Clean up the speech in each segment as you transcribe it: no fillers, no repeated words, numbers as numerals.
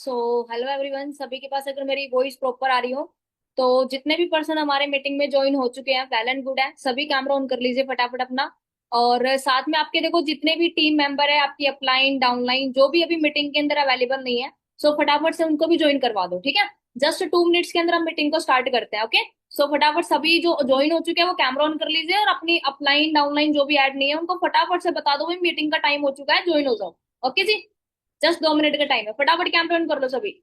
So hello everyone, सभी के पास अगर मेरी वॉइस प्रॉपर आ रही हो तो जितने भी पर्सन हमारे मीटिंग में ज्वाइन हो चुके हैं वेल एंड गुड है। सभी कैमरा ऑन कर लीजिए फटाफट अपना। और साथ में आपके देखो जितने भी टीम मेंबर है आपकी अपलाइन डाउनलाइन जो भी अभी मीटिंग के अंदर अवेलेबल नहीं है, सो फटाफट से उनको भी ज्वाइन करवा दो, ठीक है। जस्ट 2 मिनट्स के अंदर हम मीटिंग को स्टार्ट करते हैं, ओके। सो फटाफट सभी जो ज्वाइन हो चुके हैं वो कैमरा ऑन कर लीजिए और अपनी अपलाइन डाउनलाइन जो भी ऐड नहीं है उनको फटाफट से बता दो भाई मीटिंग का टाइम हो चुका है, ज्वाइन हो जाओ। ओके जी, जस्ट 2 मिनट का टाइम है, फटाफट कैंपेन कर लो सभी।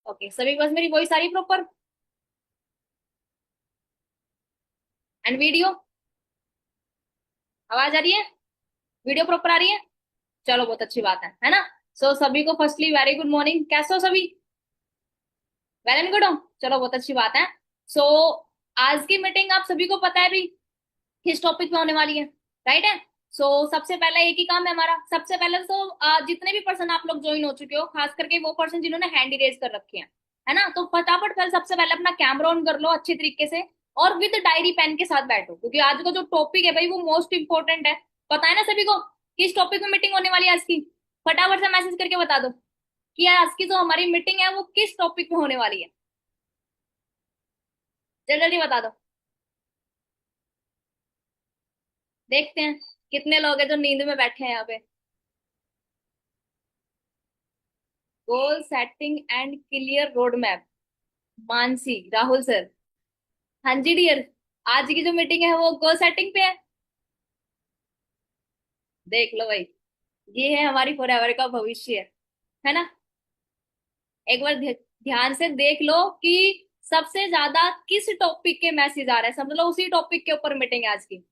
ओके, सभी के पास मेरी वॉइस आ रही प्रॉपर एंड वीडियो आवाज आ रही है? वीडियो प्रॉपर आ रही है? चलो बहुत अच्छी बात है ना। सो सभी को फर्स्टली वेरी गुड मॉर्निंग, कैसे हो सभी? वेल एंड गुड हो, चलो बहुत अच्छी बात है। सो आज की मीटिंग आप सभी को पता है भी किस टॉपिक पे होने वाली है, राइट है। सो सबसे पहला एक ही काम है हमारा, सबसे पहले तो जितने भी पर्सन आप लोग ज्वाइन हो चुके हो, खास करके वो पर्सन जिन्होंने हैंड रेज कर रखे हैं, है ना, तो फटाफट पहले सबसे पहले अपना कैमरा ऑन कर लो अच्छे तरीके से और विद डायरी पेन के साथ बैठो, क्योंकि आज का जो टॉपिक है भाई वो मोस्ट इंपॉर्टेंट है। पता है ना सभी को किस टॉपिक में मीटिंग होने वाली है आज की? फटाफट से मैसेज करके बता दो कि आज की जो हमारी मीटिंग है वो किस टॉपिक पे होने वाली है। जल्दी जल्दी बता दो, देखते हैं कितने लोग हैं जो नींद में बैठे हैं यहाँ पे। Goal setting and clear road map, Mansi Rahul sir. हाँ जी डियर, आज की जो मीटिंग है वो गोल सेटिंग पे है। देख लो भाई, ये है हमारी फॉरएवर का भविष्य, है ना। एक बार ध्यान से देख लो कि सबसे ज्यादा किस टॉपिक के मैसेज आ रहे हैं, समझ लो उसी टॉपिक के ऊपर मीटिंग है आज की।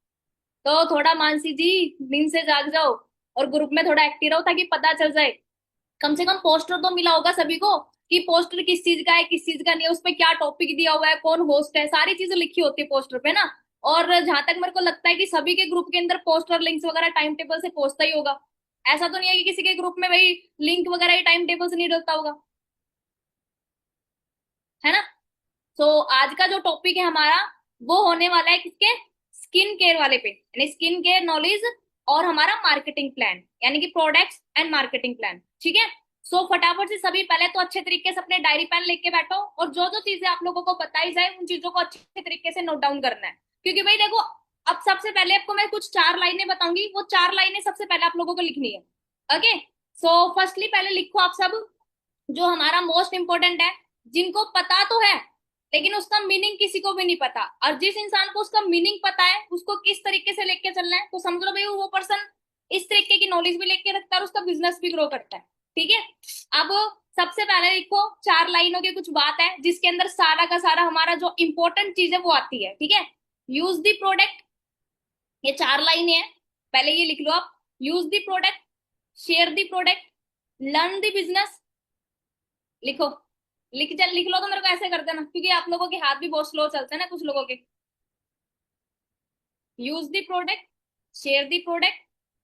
तो थोड़ा मानसी जी नींद से जाग जाओ और ग्रुप में थोड़ा एक्टिव रहो ताकि पता चल जाए। कम से कम पोस्टर तो मिला होगा सभी को कि पोस्टर किस चीज का है किस चीज का नहीं है, उस पे क्या टॉपिक दिया हुआ है, कौन होस्ट है, सारी चीजें लिखी होती है पोस्टर पे ना। और जहां तक मेरे को लगता है कि सभी के ग्रुप के अंदर पोस्टर लिंक्स वगैरह टाइम टेबल से पहुंचता ही होगा। ऐसा तो नहीं है कि किसी के ग्रुप में भाई लिंक वगैरह ही टाइम टेबल से नहीं डलता होगा, है ना। सो आज का जो टॉपिक है हमारा वो होने वाला है किसके? स्किन केयर वाले पे, यानी स्किन केयर नॉलेज और हमारा मार्केटिंग प्लान, यानी कि प्रोडक्ट्स एंड मार्केटिंग प्लान, ठीक है। सो फटाफट से सभी पहले तो अच्छे तरीके से अपने डायरी पेन लेके बैठो और जो जो चीजें आप लोगों को बताई जाए उन चीजों को अच्छे तरीके से नोट डाउन करना है, क्योंकि भाई देखो अब सबसे पहले आपको मैं कुछ 4 लाइनें बताऊंगी, वो 4 लाइनें सबसे पहले आप लोगों को लिखनी है। ओके, सो फर्स्टली पहले लिखो आप सब जो हमारा मोस्ट इंपॉर्टेंट है, जिनको पता तो है लेकिन उसका मीनिंग किसी को भी नहीं पता, और जिस इंसान को उसका मीनिंग पता है उसको किस तरीके से लेके चलना है, तो समझ लो भाई वो पर्सन इस तरीके की नॉलेज भी लेके रखता है और उसका बिजनेस भी ग्रो करता है। ठीक है, अब सबसे पहले देखो 4 लाइनों की कुछ बात है जिसके अंदर सारा का सारा हमारा जो इंपॉर्टेंट चीज है वो आती है। ठीक है, यूज द प्रोडक्ट, ये 4 लाइन है, पहले ये लिख लो आप। Use the product, share the product, learn the business. लिखो, लिख लो तो मेरे को ऐसे कर देना, क्योंकि आप लोगों के हाथ भी बहुत स्लो चलते हैं ना कुछ लोगों के। Use the product, share the product,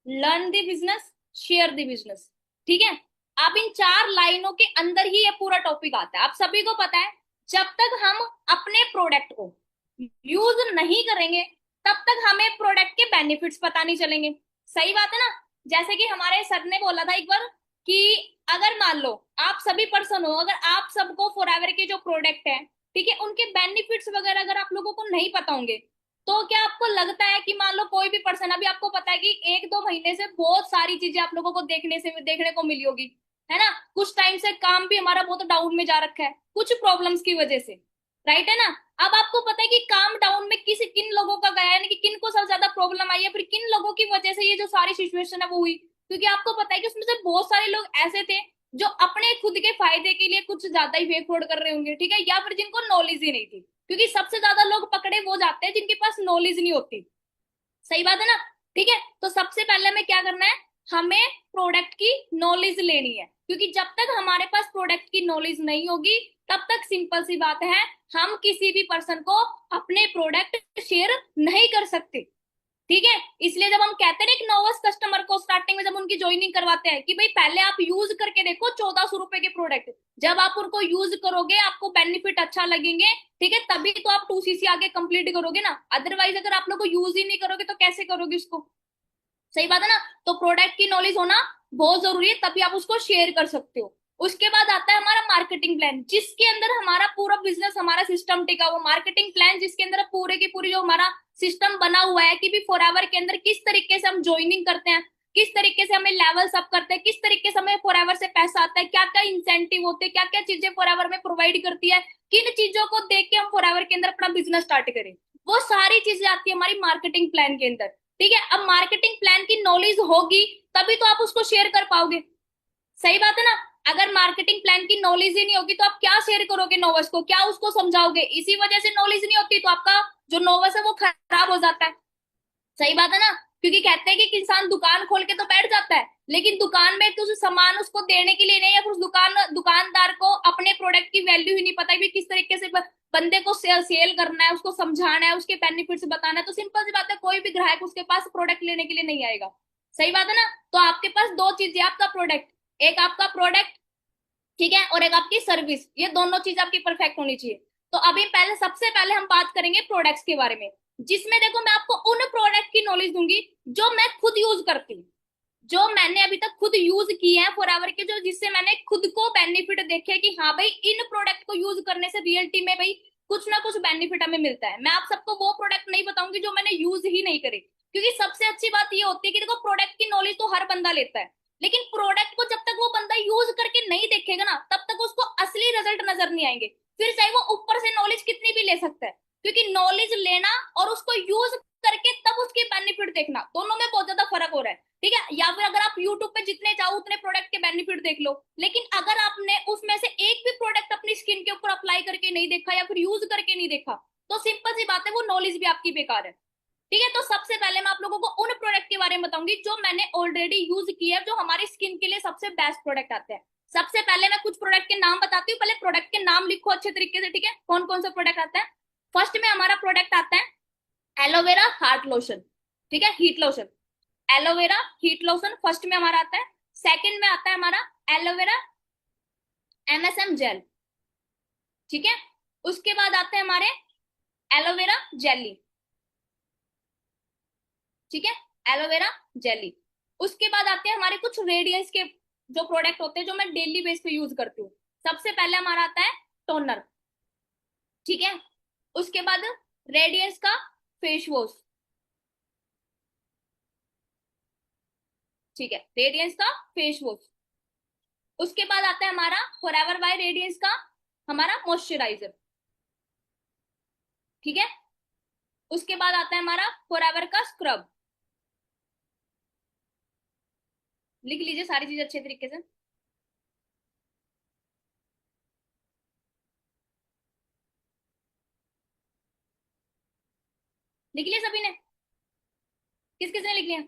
learn the business, share the business. ठीक है, अब इन 4 लाइनों के अंदर ही ये पूरा टॉपिक आता है। आप सभी को पता है, जब तक हम अपने प्रोडक्ट को यूज नहीं करेंगे तब तक हमें प्रोडक्ट के बेनिफिट्स पता नहीं चलेंगे। सही बात है ना। जैसे कि हमारे सर ने बोला था एक बार कि अगर मान लो आप सभी पर्सन हो, अगर आप सबको फॉरएवर के जो प्रोडक्ट है, ठीक है, उनके बेनिफिट्स वगैरह अगर आप लोगों को नहीं पता होंगे, तो क्या आपको लगता है कि मान लो कोई भी पर्सन, अभी आपको पता है कि 1-2 महीने से बहुत सारी चीजें आप लोगों को देखने को मिली होगी, है ना। कुछ टाइम से काम भी हमारा बहुत डाउन में जा रखा है कुछ प्रॉब्लम्स की वजह से, राइट है ना। अब आपको पता है कि काम डाउन में किन लोगों का गया, यानी कि किन को सबसे ज्यादा प्रॉब्लम आई है, फिर किन लोगों की वजह से ये जो सारी सिचुएशन है वो हुई। क्योंकि आपको पता है कि उसमें से बहुत सारे लोग ऐसे थे जो अपने खुद के फायदे के लिए कुछ ज्यादा ही फेक फ्रॉड कर रहे होंगे, ठीक है, या फिर जिनको नॉलेज ही नहीं थी। क्योंकि सबसे ज्यादा लोग पकड़े वो जाते हैं जिनके पास नॉलेज नहीं होती। सही बात है ना। ठीक है, तो सबसे पहले हमें क्या करना है, हमें प्रोडक्ट की नॉलेज लेनी है, क्योंकि जब तक हमारे पास प्रोडक्ट की नॉलेज नहीं होगी तब तक सिंपल सी बात है, हम किसी भी पर्सन को अपने प्रोडक्ट शेयर नहीं कर सकते। ठीक है, इसलिए जब हम कहते हैं ना एक नोवस कस्टमर को स्टार्टिंग में जब उनकी ज्वाइनिंग करवाते हैं कि भाई पहले आप यूज करके देखो 1400 रुपए के प्रोडक्ट, जब आप उनको यूज करोगे आपको बेनिफिट अच्छा लगेंगे, ठीक है, तभी तो आप 2 CC आगे कंप्लीट करोगे ना। अदरवाइज अगर आप लोग को यूज ही नहीं करोगे तो कैसे करोगे उसको। सही बात है ना। तो प्रोडक्ट की नॉलेज होना बहुत जरूरी है, तभी आप उसको शेयर कर सकते हो। उसके बाद आता है हमारा मार्केटिंग प्लान, जिसके अंदर हमारा पूरा बिजनेस हमारा सिस्टम टिका हुआ मार्केटिंग प्लान, जिसके अंदर पूरे की पूरी जो हमारा सिस्टम बना हुआ है कि भी फॉरएवर के अंदर किस तरीके से हम ज्वाइनिंग करते हैं, किस तरीके से हमें लेवल्स अप करते हैं, किस तरीके से हमें फॉरएवर से पैसा आता है, क्या क्या इंसेंटिव होते हैं, क्या क्या चीजें फॉरएवर में प्रोवाइड करती है, किन चीजों को देख के हम फॉरएवर के अंदर अपना बिजनेस स्टार्ट करें, वो सारी चीजें आती है हमारी मार्केटिंग प्लान के अंदर। ठीक है, अब मार्केटिंग प्लान की नॉलेज होगी तभी तो आप उसको शेयर कर पाओगे। सही बात है ना। अगर मार्केटिंग प्लान की नॉलेज ही नहीं होगी तो आप क्या शेयर करोगे नोवस को, क्या उसको समझाओगे। इसी वजह से नॉलेज नहीं होती तो आपका जो नोवस है वो खराब हो जाता है। सही बात है ना। क्योंकि कहते हैं कि इंसान दुकान खोल के तो बैठ जाता है, लेकिन दुकान में कुछ सामान उसको देने के लिए नहीं, या फिर उस दुकानदार को अपने प्रोडक्ट की वैल्यू ही नहीं पता भी किस तरीके से बंदे को सेल करना है, उसको समझाना है, उसके बेनिफिट्स बताना है। तो सिंपल सी बात है, कोई भी ग्राहक उसके पास प्रोडक्ट लेने के लिए नहीं आएगा। सही बात है ना। तो आपके पास दो चीजें, आपका प्रोडक्ट, एक आपका प्रोडक्ट, ठीक है, और एक आपकी सर्विस, ये दोनों चीज आपकी परफेक्ट होनी चाहिए। तो अभी पहले सबसे पहले हम बात करेंगे प्रोडक्ट्स के बारे में, जिसमें देखो मैं आपको उन प्रोडक्ट की नॉलेज दूंगी जो मैं खुद यूज करती हूँ, जो मैंने अभी तक खुद यूज किए हैं फॉरएवर के, जो जिससे मैंने खुद को बेनिफिट देखे कि हाँ भाई इन प्रोडक्ट को यूज करने से रियलिटी में भाई कुछ ना कुछ बेनिफिट हमें मिलता है। मैं आप सबको वो प्रोडक्ट नहीं बताऊंगी जो मैंने यूज ही नहीं करे, क्योंकि सबसे अच्छी बात ये होती है कि देखो प्रोडक्ट की नॉलेज तो हर बंदा लेता है, लेकिन प्रोडक्ट को जब तक वो बंदा यूज करके नहीं देखेगा ना तब तक उसको असली रिजल्ट नजर नहीं आएंगे, फिर चाहे वो ऊपर से नॉलेज कितनी भी ले सकता है। क्योंकि नॉलेज लेना और उसको यूज करके तब उसके बेनिफिट देखना, दोनों में बहुत ज्यादा फर्क हो रहा है। ठीक है, या फिर अगर आप यूट्यूब पे जितने चाहो उतने प्रोडक्ट के बेनिफिट देख लो, लेकिन अगर आपने उसमें से एक भी प्रोडक्ट अपनी स्किन के ऊपर अप्लाई करके नहीं देखा या फिर यूज करके नहीं देखा, तो सिंपल सी बात है वो नॉलेज भी आपकी बेकार है। ठीक है, तो सबसे पहले मैं आप लोगों को उन प्रोडक्ट के बारे में बताऊंगी जो मैंने ऑलरेडी यूज किया है, जो हमारी स्किन के लिए सबसे बेस्ट प्रोडक्ट आते हैं। सबसे पहले मैं कुछ प्रोडक्ट के नाम बताती हूँ, पहले प्रोडक्ट के नाम लिखो अच्छे तरीके से। ठीक है, कौन कौन सा प्रोडक्ट आता है। फर्स्ट में हमारा प्रोडक्ट आता है एलोवेरा हार्ट लोशन, ठीक है, heat lotion. Aloe vera heat lotion first में हमारा आता है। सेकंड में आता है हमारा एलोवेरा MSM जेल, ठीक है। उसके बाद आते हैं हमारे एलोवेरा जेली, ठीक है, एलोवेरा जेली। उसके बाद आते हैं हमारे कुछ रेडियंस के जो प्रोडक्ट होते हैं जो मैं डेली बेस पे यूज करती हूँ। सबसे पहले हमारा आता है टोनर, ठीक है। उसके बाद रेडियंस का फेस वॉश, ठीक है, रेडियंस का फेस वॉश। उसके बाद आता है हमारा फॉरएवर बाय रेडियंस का हमारा मॉइस्चराइजर, ठीक है। उसके बाद आता है हमारा फॉरएवर का स्क्रब, लिख लीजिए सारी चीजें अच्छे तरीके से। लिख लिया सभी ने? किस किसने लिख लिया?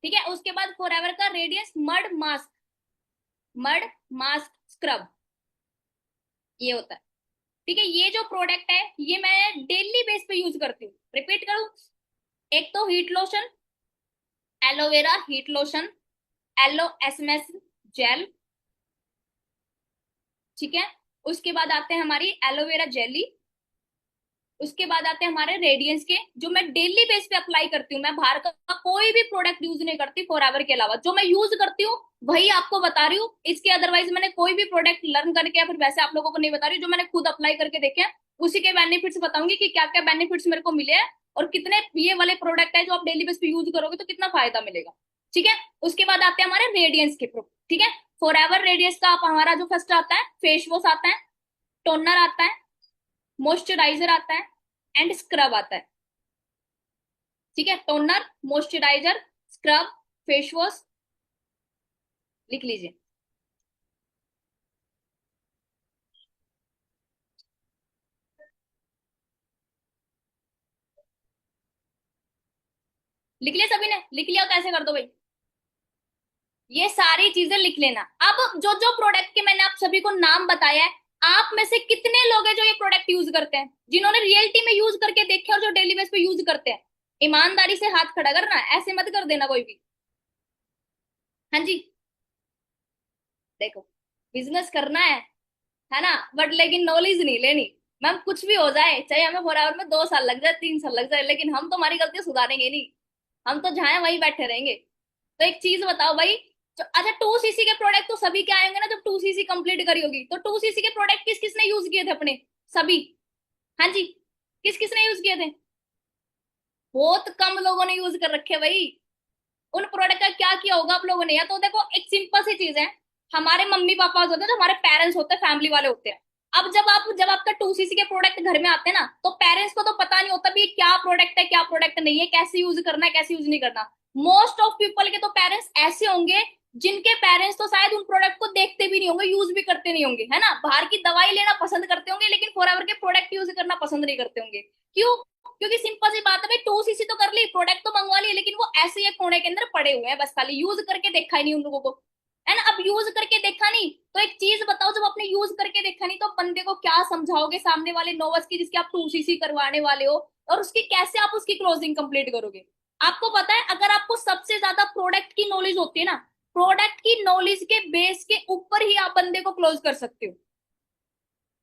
ठीक है, उसके बाद फॉरएवर का radius mud mask, mud mask scrub, ये होता है। ठीक है, ये जो प्रोडक्ट है ये मैं डेली बेस पे यूज करती हूँ। रिपीट करूँ? एक तो heat lotion, aloe vera heat lotion, aloe SMS gel. ठीक है, उसके बाद आते हैं हमारी एलोवेरा जेली। उसके बाद आते हैं हमारे रेडियंस के, जो मैं डेली बेस पे अप्लाई करती हूँ। मैं बाहर का कोई भी प्रोडक्ट यूज नहीं करती फॉरएवर के अलावा। जो मैं यूज करती हूँ वही आपको बता रही हूँ। इसके अदरवाइज मैंने कोई भी प्रोडक्ट लर्न करके या फिर वैसे आप लोगों को नहीं बता रही हूँ। जो मैंने खुद अप्लाई करके देखे हैं उसी के बेनिफिट्स बताऊंगी कि क्या क्या बेनिफिट्स मेरे को मिले हैं, और कितने ये वाले प्रोडक्ट है जो आप डेली बेस पे यूज करोगे तो कितना फायदा मिलेगा। ठीक है, उसके बाद आते हैं हमारे रेडियंस के प्रो। ठीक है, फॉरएवर रेडियंस का आप हमारा जो फर्स्ट आता है फेस वॉश आता है, टोनर आता है, मॉइस्चराइजर आता है, एंड स्क्रब आता है। ठीक है, toner, moisturiser, scrub, face wash, लिख लीजिए। लिख लिया सभी ने? लिख लिया तो ऐसे कर दो भाई, ये सारी चीजें लिख लेना। अब जो जो प्रोडक्ट के मैंने आप सभी को नाम बताया है, आप में से कितने लोग हैं जो ये प्रोडक्ट यूज करते हैं, जिन्होंने रियलिटी में यूज करके देखे और जो डेली बेस पे यूज करते हैं? ईमानदारी से हाथ खड़ा करना, ऐसे मत कर देना कोई भी। हाँ जी, देखो, बिजनेस करना है ना, बट लेकिन नॉलेज नहीं लेनी। मैम कुछ भी हो जाए, चाहे हमें फॉरएवर में 2 साल लग जाए, 3 साल लग जाए, लेकिन हम तो हमारी गलती सुधारेंगे नहीं। हम तो जहाँ हैं वहीं बैठे रहेंगे। तो एक चीज बताओ भाई, अच्छा 2 सीसी के प्रोडक्ट तो सभी के आएंगे ना जब 2 सीसी कंप्लीट करी होगी, तो 2 सीसी के प्रोडक्ट किस किसने यूज किए थे अपने? सभी। हाँ जी, किस किसने यूज किए थे? बहुत कम लोगों ने यूज कर रखे भाई। उन प्रोडक्ट का क्या किया होगा आप लोगों ने? या तो देखो, एक सिंपल सी चीज है, हमारे मम्मी पापा होते हैं, जो हमारे पेरेंट्स होते हैं, फैमिली वाले होते हैं। अब जब आपका 2 सीसी के प्रोडक्ट घर में आते हैं ना, तो पेरेंट्स को तो पता नहीं होता भी ये क्या प्रोडक्ट है क्या प्रोडक्ट नहीं है, कैसे यूज करना है कैसे यूज नहीं करना। मोस्ट ऑफ पीपल के तो पेरेंट्स ऐसे होंगे जिनके पेरेंट्स तो शायद उन प्रोडक्ट को देखते भी नहीं होंगे, यूज भी करते नहीं होंगे, है ना। बाहर की दवाई लेना पसंद करते होंगे लेकिन फॉरएवर के प्रोडक्ट यूज करना पसंद नहीं करते होंगे। क्यों? क्योंकि सिंपल सी बात है भाई, 2 सीसी तो कर ली, प्रोडक्ट तो मंगवा लिए, लेकिन वो ऐसे ही एक कोने के अंदर पड़े हुए हैं, बस खाली यूज करके देखा ही नहीं उन लोगों को, है ना। अब यूज करके देखा नहीं तो एक चीज बताओ, जब आपने यूज करके देखा नहीं तो बंदे को क्या समझाओगे सामने वाले नोवस की जिसकी आप 2 सीसी करवाने वाले हो, और उसकी कैसे आप उसकी क्लोजिंग कंप्लीट करोगे? आपको पता है, अगर आपको सबसे ज्यादा प्रोडक्ट की नॉलेज होती है ना, प्रोडक्ट की नॉलेज के बेस के ऊपर ही आप बंदे को क्लोज कर सकते हो।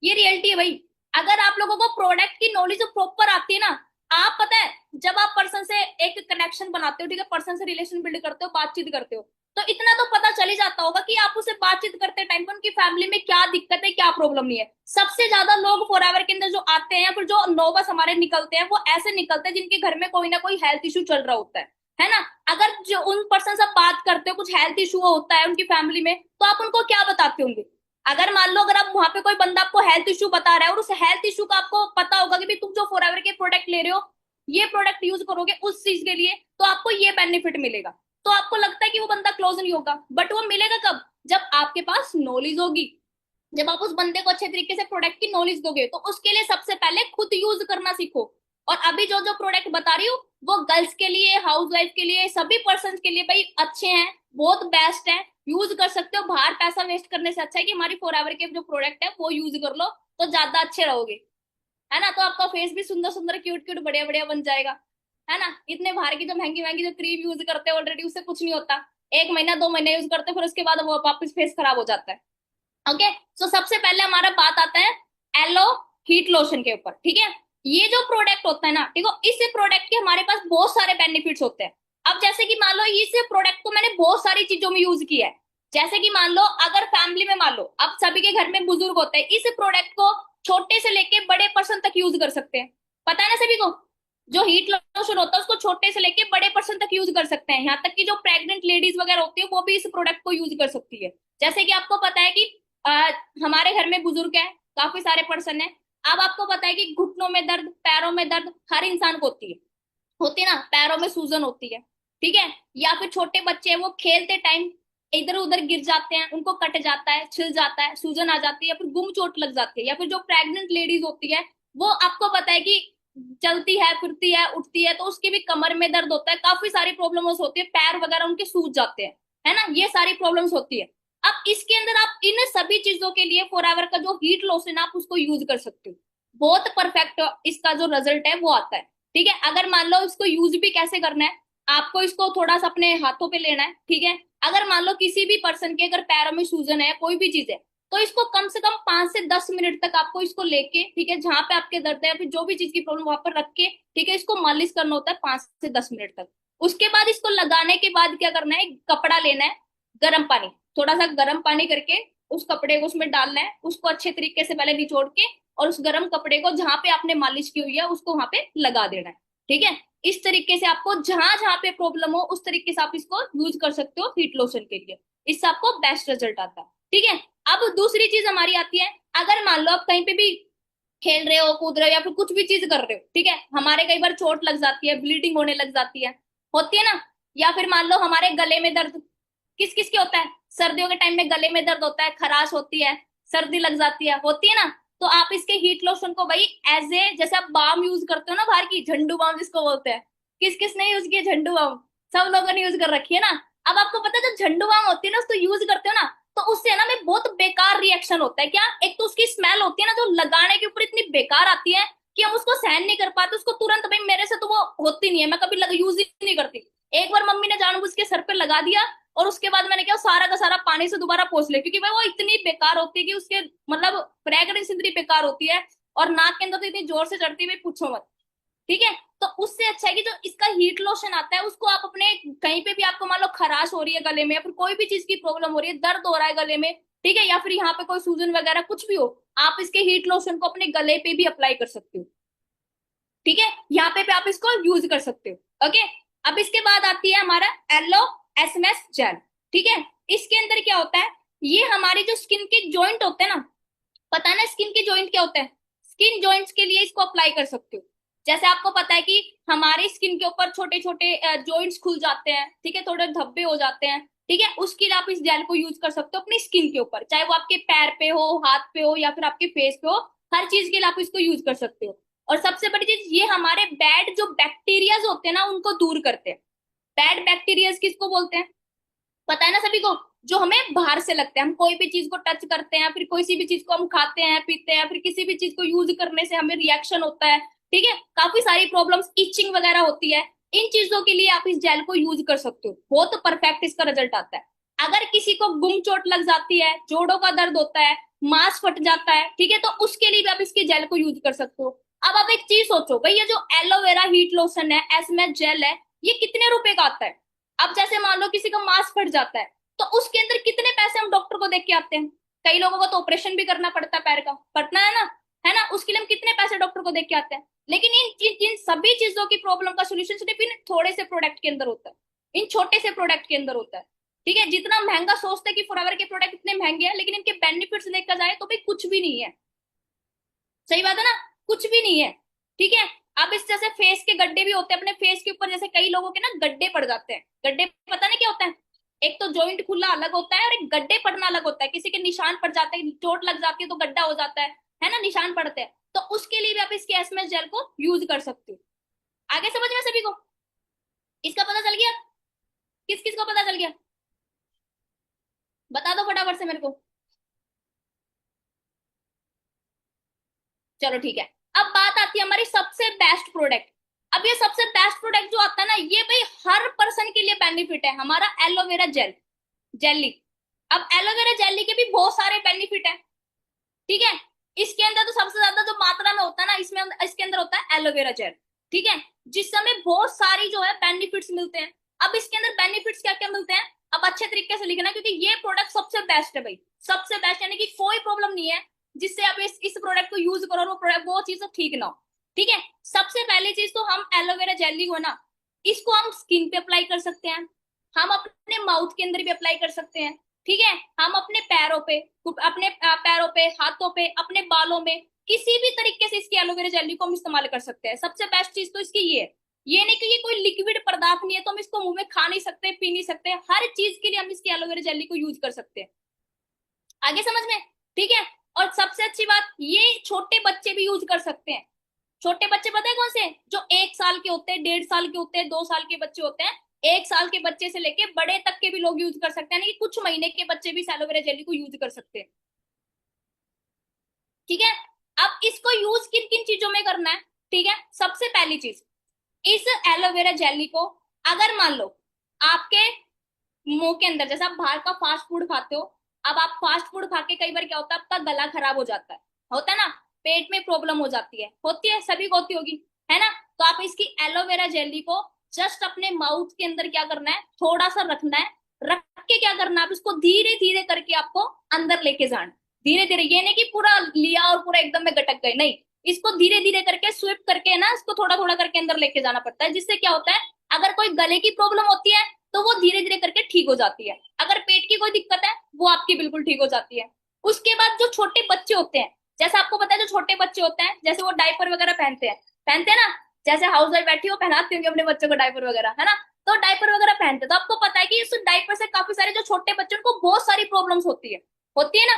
ये रियलिटी है भाई। अगर आप लोगों को प्रोडक्ट की नॉलेज प्रॉपर आती है ना, आप पता है, जब आप पर्सन से एक कनेक्शन बनाते हो, ठीक है, पर्सन से रिलेशन बिल्ड करते हो, बातचीत करते हो, तो इतना तो पता चल ही जाता होगा कि आप उससे बातचीत करते टाइम पर उनकी फैमिली में क्या दिक्कत है क्या प्रॉब्लम नहीं है। सबसे ज्यादा लोग फॉरएवर के अंदर जो आते हैं या फिर जो नोबस हमारे निकलते हैं, वो ऐसे निकलते हैं जिनके घर में कोई ना कोई हेल्थ इशू चल रहा होता है ना। अगर जो उन पर्सन से बात करते हो, कुछ हेल्थ इशू होता है उनकी फैमिली में, तो आप उनको क्या बताते होंगे? अगर मान लो, अगर आप वहां पे कोई बंदा आपको हेल्थ इशू बता रहा है और उस हेल्थ इशू का आपको पता होगा कि भाई तुम जो फॉरएवर के प्रोडक्ट ले रहे हो, ये प्रोडक्ट यूज करोगे उस चीज के लिए तो आपको ये बेनिफिट मिलेगा, तो आपको लगता है कि वो बंदा क्लोज नहीं होगा। बट वो मिलेगा कब? जब आपके पास नॉलेज होगी, जब आप उस बंदे को अच्छे तरीके से प्रोडक्ट की नॉलेज दोगे। तो उसके लिए सबसे पहले खुद यूज करना सीखो। और अभी जो जो प्रोडक्ट बता रही हूँ वो गर्ल्स के लिए, हाउस वाइफ के लिए, सभी पर्सन के लिए भाई अच्छे हैं, बहुत बेस्ट है, यूज कर सकते हो। बाहर पैसा वेस्ट करने से अच्छा है कि हमारी फॉरएवर के जो प्रोडक्ट है वो यूज कर लो, तो ज्यादा अच्छे रहोगे, है ना। तो आपका फेस भी सुंदर सुंदर क्यूट क्यूट बढ़िया बढ़िया बन जाएगा, है ना। इतने बाहर की जो महंगी महंगी जो क्रीम यूज करते हैं ऑलरेडी, उससे कुछ नहीं होता। 1 महीना 2 महीने यूज करते हैं, फिर उसके बाद वो वापस फेस खराब हो जाता है। ओके, सो सबसे पहले हमारा बात आता है एलो हीट लोशन के ऊपर। ठीक है, ये जो प्रोडक्ट होता है ना, ठीक है, इस प्रोडक्ट के हमारे पास बहुत सारे बेनिफिट्स होते हैं। अब जैसे कि मान लो इस प्रोडक्ट को मैंने बहुत सारी चीजों में यूज किया है। जैसे कि मान लो, अगर फैमिली में मान लो अब सभी के घर में बुजुर्ग होते हैं, इस प्रोडक्ट को छोटे से लेके बड़े पर्सन तक यूज कर सकते हैं। पता है ना सभी को, जो हीट लोशन होता है उसको छोटे से लेके बड़े पर्सन तक यूज कर सकते हैं। यहाँ तक कि जो प्रेग्नेंट लेडीज वगैरह होती है वो भी इस प्रोडक्ट को यूज कर सकती है। जैसे कि आपको पता है कि हमारे घर में बुजुर्ग है, काफी सारे पर्सन है। अब आपको पता है कि घुटनों में दर्द, पैरों में दर्द हर इंसान को होती है ना, पैरों में सूजन होती है, ठीक है, या फिर छोटे बच्चे हैं वो खेलते टाइम इधर उधर गिर जाते हैं, उनको कट जाता है, छिल जाता है, सूजन आ जाती है, या फिर गुम चोट लग जाती है, या फिर जो प्रेग्नेंट लेडीज होती है वो आपको पता है कि चलती है फिरती है उठती है तो उसकी भी कमर में दर्द होता है, काफी सारी प्रॉब्लम्स होती है, पैर वगैरह उनके सूज जाते हैं, है ना, ये सारी प्रॉब्लम्स होती है। अब इसके अंदर आप इन सभी चीजों के लिए फॉरएवर का जो हीट लोशन आप उसको यूज कर सकते हो, बहुत परफेक्ट इसका जो रिजल्ट है वो आता है। ठीक है, अगर मान लो इसको यूज भी कैसे करना है, आपको इसको थोड़ा सा अपने हाथों पे लेना है। ठीक है, अगर मान लो किसी भी पर्सन के अगर पैरों में सूजन है, कोई भी चीज है, तो इसको कम से कम 5 से 10 मिनट तक आपको इसको लेके, ठीक है, जहां पे आपके दर्द है या फिर जो भी चीज की प्रॉब्लम वहां पर रख के, ठीक है, इसको मालिश करना होता है 5 से 10 मिनट तक। उसके बाद इसको लगाने के बाद क्या करना है, कपड़ा लेना है, गर्म पानी, थोड़ा सा गर्म पानी करके उस कपड़े को उसमें डालना है, उसको अच्छे तरीके से पहले निचोड़ के, और उस गर्म कपड़े को जहां पे आपने मालिश की हुई है उसको वहां पे लगा देना है। ठीक है, इस तरीके से आपको जहां जहां पे प्रॉब्लम हो उस तरीके से आप इसको यूज कर सकते हो हीट लोशन के लिए, इससे आपको बेस्ट रिजल्ट आता है। ठीक है, अब दूसरी चीज हमारी आती है, अगर मान लो आप कहीं पे भी खेल रहे हो, कूद रहे हो, या फिर कुछ भी चीज कर रहे हो, ठीक है, हमारे कई बार चोट लग जाती है, ब्लीडिंग होने लग जाती है, होती है ना, या फिर मान लो हमारे गले में दर्द, किस किस के होता है, सर्दियों के टाइम में गले में दर्द होता है, खराश होती है, सर्दी लग जाती है, होती है ना, तो आप इसके हीट लोशन को भाई एज ए, जैसे आप बाम यूज करते हो ना बाहर की, झंडू बाम जिसको बोलते हैं, किस किस ने यूज किया झंडू बाम, सब लोगों ने यूज कर रखी है ना। अब आपको पता है जब झंडू बाम होती है ना उसको यूज करते हो ना, तो उससे है ना में बहुत बेकार रिएक्शन होता है। क्या, एक तो उसकी स्मेल होती है ना जो लगाने के ऊपर इतनी बेकार आती है कि हम उसको सहन नहीं कर पाते, उसको तुरंत, भाई मेरे से तो वो होती नहीं है, मैं कभी यूज ही नहीं करती। एक बार मम्मी ने जानबूझ के सर पे लगा दिया, और उसके बाद मैंने क्या सारा का सारा पानी से दोबारा पोंछ लिया, क्योंकि भाई वो इतनी बेकार होती है कि उसके मतलब फ्रेग्रेंस इतनी बेकार होती है, और नाक के अंदर तो इतनी जोर से चढ़ती है, भाई पूछो मत। ठीक है, तो उससे अच्छा है कि जो इसका हीट लोशन आता है उसको आप अपने कहीं पे भी, आपको मान लो खराश हो रही है गले में, या फिर कोई भी चीज की प्रॉब्लम हो रही है, दर्द हो रहा है गले में, ठीक है, या फिर यहाँ पे कोई सूजन वगैरह कुछ भी हो, आप इसके हीट लोशन को अपने गले पे भी अप्लाई कर सकते हो। ठीक है, यहाँ पे आप इसको यूज कर सकते हो। ओके, अब इसके बाद आती है हमारा एलो एसएमएस जेल। ठीक है, इसके अंदर क्या होता है, ये हमारी जो स्किन के जॉइंट होते हैं ना, पता है ना स्किन के जॉइंट क्या होते हैं, स्किन जॉइंट्स के लिए इसको अप्लाई कर सकते हो। जैसे आपको पता है कि हमारी स्किन के ऊपर छोटे छोटे जॉइंट्स खुल जाते हैं, ठीक है, थोड़े धब्बे हो जाते हैं, ठीक है, उसके लिए आप इस जेल को यूज कर सकते हो अपनी स्किन के ऊपर, चाहे वो आपके पैर पे हो, हाथ पे हो, या फिर आपके फेस पे हो, हर चीज के लिए आप इसको यूज कर सकते हो। और सबसे बड़ी चीज, ये हमारे बैड जो बैक्टीरियाज होते हैं ना उनको दूर करते हैं। बैड बैक्टीरियाज किसको बोलते हैं, पता है ना सभी को, जो हमें बाहर से लगते हैं, हम कोई भी चीज को टच करते हैं, फिर कोई सी भी चीज को हम खाते हैं पीते हैं, फिर किसी भी चीज को यूज करने से हमें रिएक्शन होता है, ठीक है, काफी सारी प्रॉब्लम्स, इचिंग वगैरह होती है, इन चीजों के लिए आप इस जेल को यूज कर सकते हो, बहुत परफेक्ट इसका रिजल्ट आता है। अगर किसी को गुम चोट लग जाती है, जोड़ों का दर्द होता है, मांस फट जाता है, ठीक है, तो उसके लिए भी आप इसके जेल को यूज कर सकते हो। अब आप एक चीज सोचो भाई, ये जो एलोवेरा हीट लोशन है, एसएमएस जेल है, ये कितने रुपए का आता है। अब जैसे मान लो किसी का मांस फट जाता है, तो उसके अंदर कितने पैसे हम डॉक्टर को देख के आते हैं, कई लोगों को तो ऑपरेशन भी करना पड़ता है पैर का, पड़ना है ना, है ना, उसके लिए हम कितने पैसे डॉक्टर को देख के आते हैं। लेकिन इन सभी चीजों की प्रॉब्लम का सोल्यूशन सिर्फ इन थोड़े से प्रोडक्ट के अंदर होता है, इन छोटे से प्रोडक्ट के अंदर होता है। ठीक है, जितना महंगा सोचते हैं कि फॉरएवर के प्रोडक्ट इतने महंगे हैं, लेकिन इनके बेनिफिट्स देखा जाए तो भाई कुछ भी नहीं है। सही बात है ना, कुछ भी नहीं है। ठीक है, अब इस जैसे फेस के गड्ढे भी होते हैं अपने फेस के ऊपर, जैसे कई लोगों के ना गड्ढे पड़ जाते हैं, गड्ढे पता नहीं क्या होता है, एक तो जॉइंट खुला अलग होता है और एक गड्ढे पड़ना अलग होता है, किसी के निशान पड़ जाते हैं, चोट लग जाती है तो गड्ढा हो जाता है ना, निशान पड़ते हैं, तो उसके लिए भी आप इसके एसएमएस जेल को यूज कर सकते हो। आगे समझ में सभी को, इसका पता चल गया, किस किस को पता चल गया, बता दो फटाफट से मेरे को। चलो ठीक है, अब बात आती है हमारी सबसे बेस्ट प्रोडक्ट। अब ये सबसे बेस्ट प्रोडक्ट जो आता है ना, ये भाई हर पर्सन के लिए बेनिफिट है, हमारा एलोवेरा जेल, जेली। अब एलोवेरा जेली के भी बहुत सारे बेनिफिट है। ठीक है, इसके अंदर तो सबसे ज्यादा जो मात्रा में होता है ना, इसमें इसके अंदर होता है एलोवेरा जेल। ठीक है, जिससे हमें बहुत सारी जो है बेनिफिट्स मिलते हैं। अब इसके अंदर बेनिफिट्स क्या क्या मिलते हैं, अब अच्छे तरीके से लिखना, क्योंकि ये प्रोडक्ट सबसे बेस्ट है भाई, सबसे बेस्ट, यानी कि कोई प्रॉब्लम नहीं है जिससे आप इस प्रोडक्ट को यूज करो और वो प्रोडक्ट वो चीज तो ठीक ना हो। ठीक है, सबसे पहली चीज तो हम एलोवेरा जेली को ना, इसको हम स्किन पे अप्लाई कर सकते हैं, हम अपने माउथ के अंदर भी अप्लाई कर सकते हैं, ठीक है, हम अपने पैरों पे, अपने पैरों पे, हाथों पे, अपने बालों में, किसी भी तरीके से इसकी एलोवेरा जेली को हम इस्तेमाल कर सकते हैं। सबसे बेस्ट चीज तो इसकी ये है। ये नहीं कि ये कोई लिक्विड पदार्थ नहीं है तो हम इसको मुंह में खा नहीं सकते, पी नहीं सकते, हर चीज के लिए हम इसकी एलोवेरा जेली को यूज कर सकते हैं। आगे समझ में? ठीक है। और सबसे अच्छी बात, ये छोटे बच्चे भी यूज कर सकते हैं। छोटे बच्चे पता है कौन से? जो 1 साल के होते हैं, 1.5 साल के होते हैं, 2 साल के बच्चे होते हैं। 1 साल के बच्चे से लेके बड़े तक के भी लोग यूज कर सकते हैं, यानी कि कुछ महीने के बच्चे भी इस एलोवेरा जेली को यूज कर सकते हैं। ठीक है। अब इसको यूज किन किन चीजों में करना है? ठीक है, सबसे पहली चीज, इस एलोवेरा जेली को अगर मान लो आपके मुंह के अंदर, जैसे आप बाहर का फास्ट फूड खाते हो, अब आप फास्ट फूड खा के कई बार क्या होता है, आपका गला खराब हो जाता है, होता है ना, पेट में प्रॉब्लम हो जाती है, होती है, सभी को होती होगी, है ना। तो आप इसकी एलोवेरा जेली को जस्ट अपने माउथ के अंदर क्या करना है, थोड़ा सा रखना है। रख के क्या करना है, आप इसको धीरे धीरे करके आपको अंदर लेके जाना। धीरे धीरे, ये नहीं कि पूरा लिया और पूरा एकदम में गटक गए, नहीं। इसको धीरे धीरे करके स्विप करके ना, इसको थोड़ा थोड़ा करके अंदर लेके जाना पड़ता है, जिससे क्या होता है, अगर कोई गले की प्रॉब्लम होती है तो वो धीरे धीरे करके ठीक हो जाती है। अगर पेट की कोई दिक्कत है, वो आपकी बिल्कुल ठीक हो जाती है। उसके बाद जो छोटे बच्चे होते हैं, जैसे आपको पता है, जो छोटे बच्चे होते हैं, जैसे वो डायपर वगैरह पहनते हैं ना, जैसे हाउस वाइफ बैठी हो पहनाती होंगी अपने बच्चों को डायपर वगैरह, है ना। तो डायपर वगैरह पहनते हैं, तो आपको पता है कि इस डायपर से काफी सारे जो छोटे बच्चे, उनको बहुत सारी प्रॉब्लम्स होती है ना।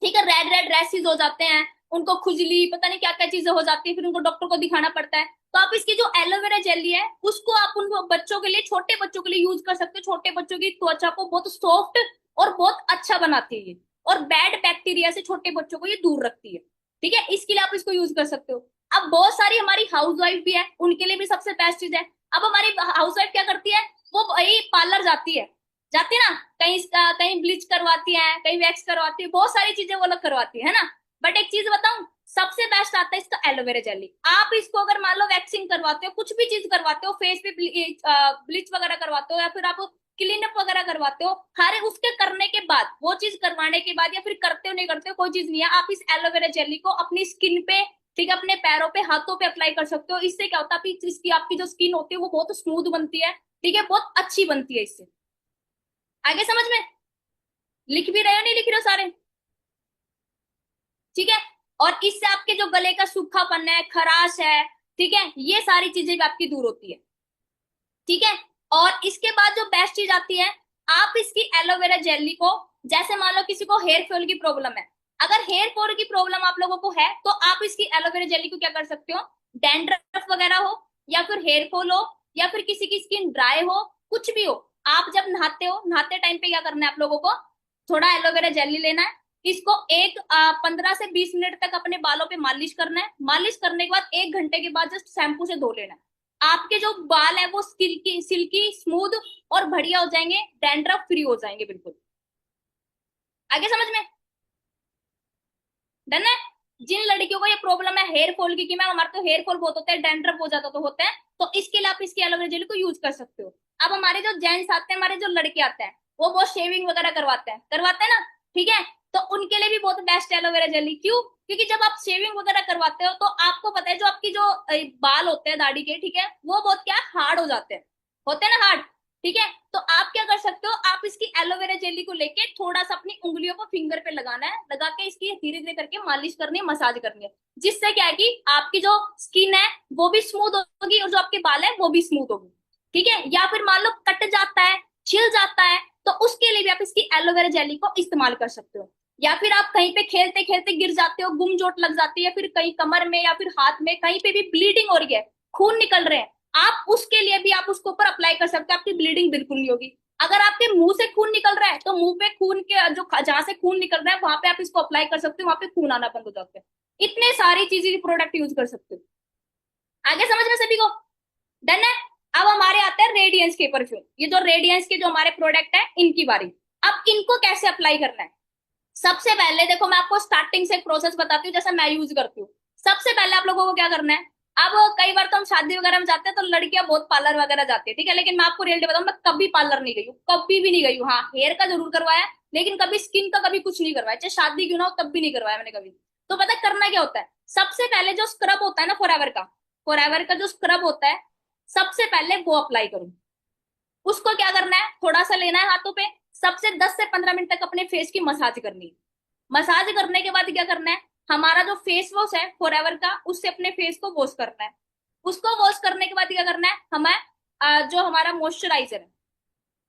ठीक है, रेड रेड रैशेज हो जाते हैं, उनको खुजली, पता नहीं क्या क्या चीजें हो जाती है, फिर उनको डॉक्टर को दिखाना पड़ता है। तो आप इसकी जो एलोवेरा जेली है, उसको आप उन बच्चों के लिए, छोटे बच्चों के लिए यूज कर सकते हो। छोटे बच्चों की त्वचा को बहुत सॉफ्ट और बहुत अच्छा बनाती है ये, और बैड बैक्टीरिया से छोटे बच्चों को ये दूर रखती है। ठीक है, इसके लिए आप इसको यूज कर सकते हो। अब बहुत सारी हमारी हाउस वाइफ भी है, उनके लिए भी सबसे बेस्ट चीज है। अब हमारी हाउस वाइफ क्या करती है, वो वही पार्लर जाती है ना, कहीं ब्लीच करवाती है, कहीं वैक्स करवाती है, बहुत सारी चीजें वो लोग करवाती है ना। बट एक चीज बताऊं, सबसे बेस्ट आता है इसका एलोवेरा जेली। आप इसको अगर मान लो वैक्सिंग करवाते हो, कुछ भी चीज करवाते हो, फेस पे ब्लीच वगैरह करवाते हो, या फिर आप क्लीन अप वगैरह करवाते हो, हर उसके करने के बाद, वो चीज करवाने के बाद, या फिर करते हो नहीं करते हो, कोई चीज नहीं है, आप इस एलोवेरा जेली को अपनी स्किन पे, ठीक है, अपने पैरों पे, हाथों पे अप्लाई कर सकते हो। इससे क्या होता है, इसकी आपकी जो स्किन होती है वो बहुत स्मूथ बनती है। ठीक है, बहुत अच्छी बनती है इससे। आगे समझ में? लिख भी रहे हो, नहीं लिख रहे हो सारे? ठीक है। और इससे आपके जो गले का सूखापन है, खराश है, ठीक है, ये सारी चीजें भी आपकी दूर होती है। ठीक है। और इसके बाद जो बेस्ट चीज आती है, आप इसकी एलोवेरा जेली को, जैसे मान लो किसी को हेयर फॉल की प्रॉब्लम है, अगर हेयर फॉल की प्रॉब्लम आप लोगों को है, तो आप इसकी एलोवेरा जेली को क्या कर सकते हो, डैंड्रफ वगैरह हो, या फिर हेयर फॉल हो, या फिर किसी की स्किन ड्राई हो, कुछ भी हो, आप जब नहाते हो, नहाते टाइम पे क्या करना है आप लोगों को, थोड़ा एलोवेरा जेली लेना है। इसको 15 से 20 मिनट तक अपने बालों पे मालिश करना है। मालिश करने के बाद 1 घंटे के बाद जस्ट शैम्पू से धो लेना है। आपके जो बाल है वो सिल्की सिल्की स्मूथ और बढ़िया हो जाएंगे, डैंड्रफ फ्री हो जाएंगे बिल्कुल। आगे समझ में? डन है। जिन लड़कियों को ये प्रॉब्लम है हेयर फॉल की, कि मैम हमारे तो हेयर फॉल बहुत होता है, डैंड्रफ बहुत ज्यादा तो होता है, तो इसके लिए आप इसकी एलोवेरा जेल को यूज कर सकते हो। अब हमारे जो जेंट्स आते हैं, हमारे जो लड़के आते हैं, वो बहुत शेविंग वगैरह करवाते हैं ना। ठीक है, तो उनके लिए भी बहुत बेस्ट एलोवेरा जेली। क्यों? क्योंकि जब आप शेविंग वगैरह करवाते हो, तो आपको पता है, जो आपकी जो बाल होते हैं दाढ़ी के, ठीक है, वो बहुत क्या हार्ड हो जाते हैं, होते हैं ना हार्ड। ठीक है, तो आप क्या कर सकते हो, आप इसकी एलोवेरा जेली को लेके थोड़ा सा अपनी उंगलियों को फिंगर पे लगाना है, लगा के इसकी धीरे धीरे करके मालिश करनी है, मसाज करनी है, जिससे क्या है कि आपकी जो स्किन है वो भी स्मूथ होगी, और जो आपके बाल है वो भी स्मूथ होगी। ठीक है, या फिर मान लो कट जाता है, छिल जाता है, तो उसके लिए भी आप इसकी एलोवेरा जेली को इस्तेमाल कर सकते हो। या फिर आप कहीं पे खेलते खेलते गिर जाते हो, गुम चोट लग जाती है, या फिर कहीं कमर में या फिर हाथ में कहीं पे भी ब्लीडिंग हो रही है, खून निकल रहे हैं, आप उसके लिए भी आप उसके ऊपर अप्लाई कर सकते हो, आपकी ब्लीडिंग बिल्कुल नहीं होगी। अगर आपके मुंह से खून निकल रहा है, तो मुंह पे खून के जो जहां से खून निकल रहा है, वहां पे आप इसको अप्लाई कर सकते हो, वहां पे खून आना बंद हो जाते हैं। इतने सारी चीजें की प्रोडक्ट यूज कर सकते हो। आगे समझ में सभी को? डन है। अब हमारे आते हैं रेडियंस के परफ्यूम। ये जो रेडियंस के जो हमारे प्रोडक्ट है, इनकी बारी। अब इनको कैसे अप्लाई करना है? सबसे पहले देखो, मैं आपको स्टार्टिंग से एक प्रोसेस बताती हूँ, जैसा मैं यूज करती हूँ। सबसे पहले आप लोगों को क्या करना है, अब कई बार तो हम शादी वगैरह में जाते हैं, तो लड़कियां बहुत पार्लर वगैरह जाती है, ठीक है, लेकिन मैं आपको रियलिटी बताऊं, मैं कभी पार्लर नहीं गई हूँ, कभी भी नहीं गई हूँ। हाँ, हेयर का जरूर करवाया, लेकिन कभी स्किन का कभी कुछ नहीं करवाया, चाहे शादी क्यों ना हो, तब भी नहीं करवाया मैंने कभी। तो पता है करना क्या होता है, सबसे पहले जो स्क्रब होता है ना, फॉरएवर का जो स्क्रब होता है, सबसे पहले वो अप्लाई करूँ। उसको क्या करना है, थोड़ा सा लेना है हाथों पे, सबसे 10 से 15 मिनट तक अपने फेस की मसाज करनी है। मसाज करने के बाद क्या करना है, हमारा जो फेस वॉश है फॉरएवर का, उससे अपने फेस को वॉश करना है। उसको वॉश करने के बाद क्या करना है हमें, जो हमारा मॉइस्चराइजर है,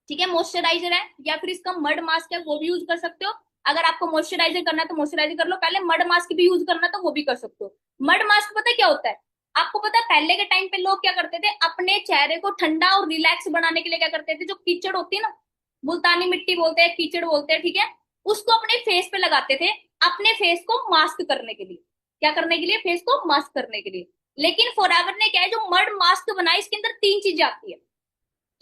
ठीक है, मॉइस्चराइजर है या फिर इसका मड मास्क है वो भी यूज कर सकते हो। अगर आपको मॉइस्चराइजर करना है तो मॉइस्चराइजर कर लो पहले, मड मास्क भी यूज करना है तो वो भी कर सकते हो। मड मास्क पता है क्या होता है? आपको पता है पहले के टाइम पे लोग क्या करते थे, अपने चेहरे को ठंडा और रिलैक्स बनाने के लिए क्या करते थे, जो कीचड़ होती है ना, मुल्तानी मिट्टी बोलते हैं, कीचड़ बोलते हैं, ठीक है, उसको अपने फेस पे लगाते थे, अपने फेस को मास्क करने के लिए। क्या करने के लिए? फेस को मास्क करने के लिए। लेकिन फॉरएवर ने क्या है, जो मड मास्क बनाई, इसके अंदर तीन चीजें आती है।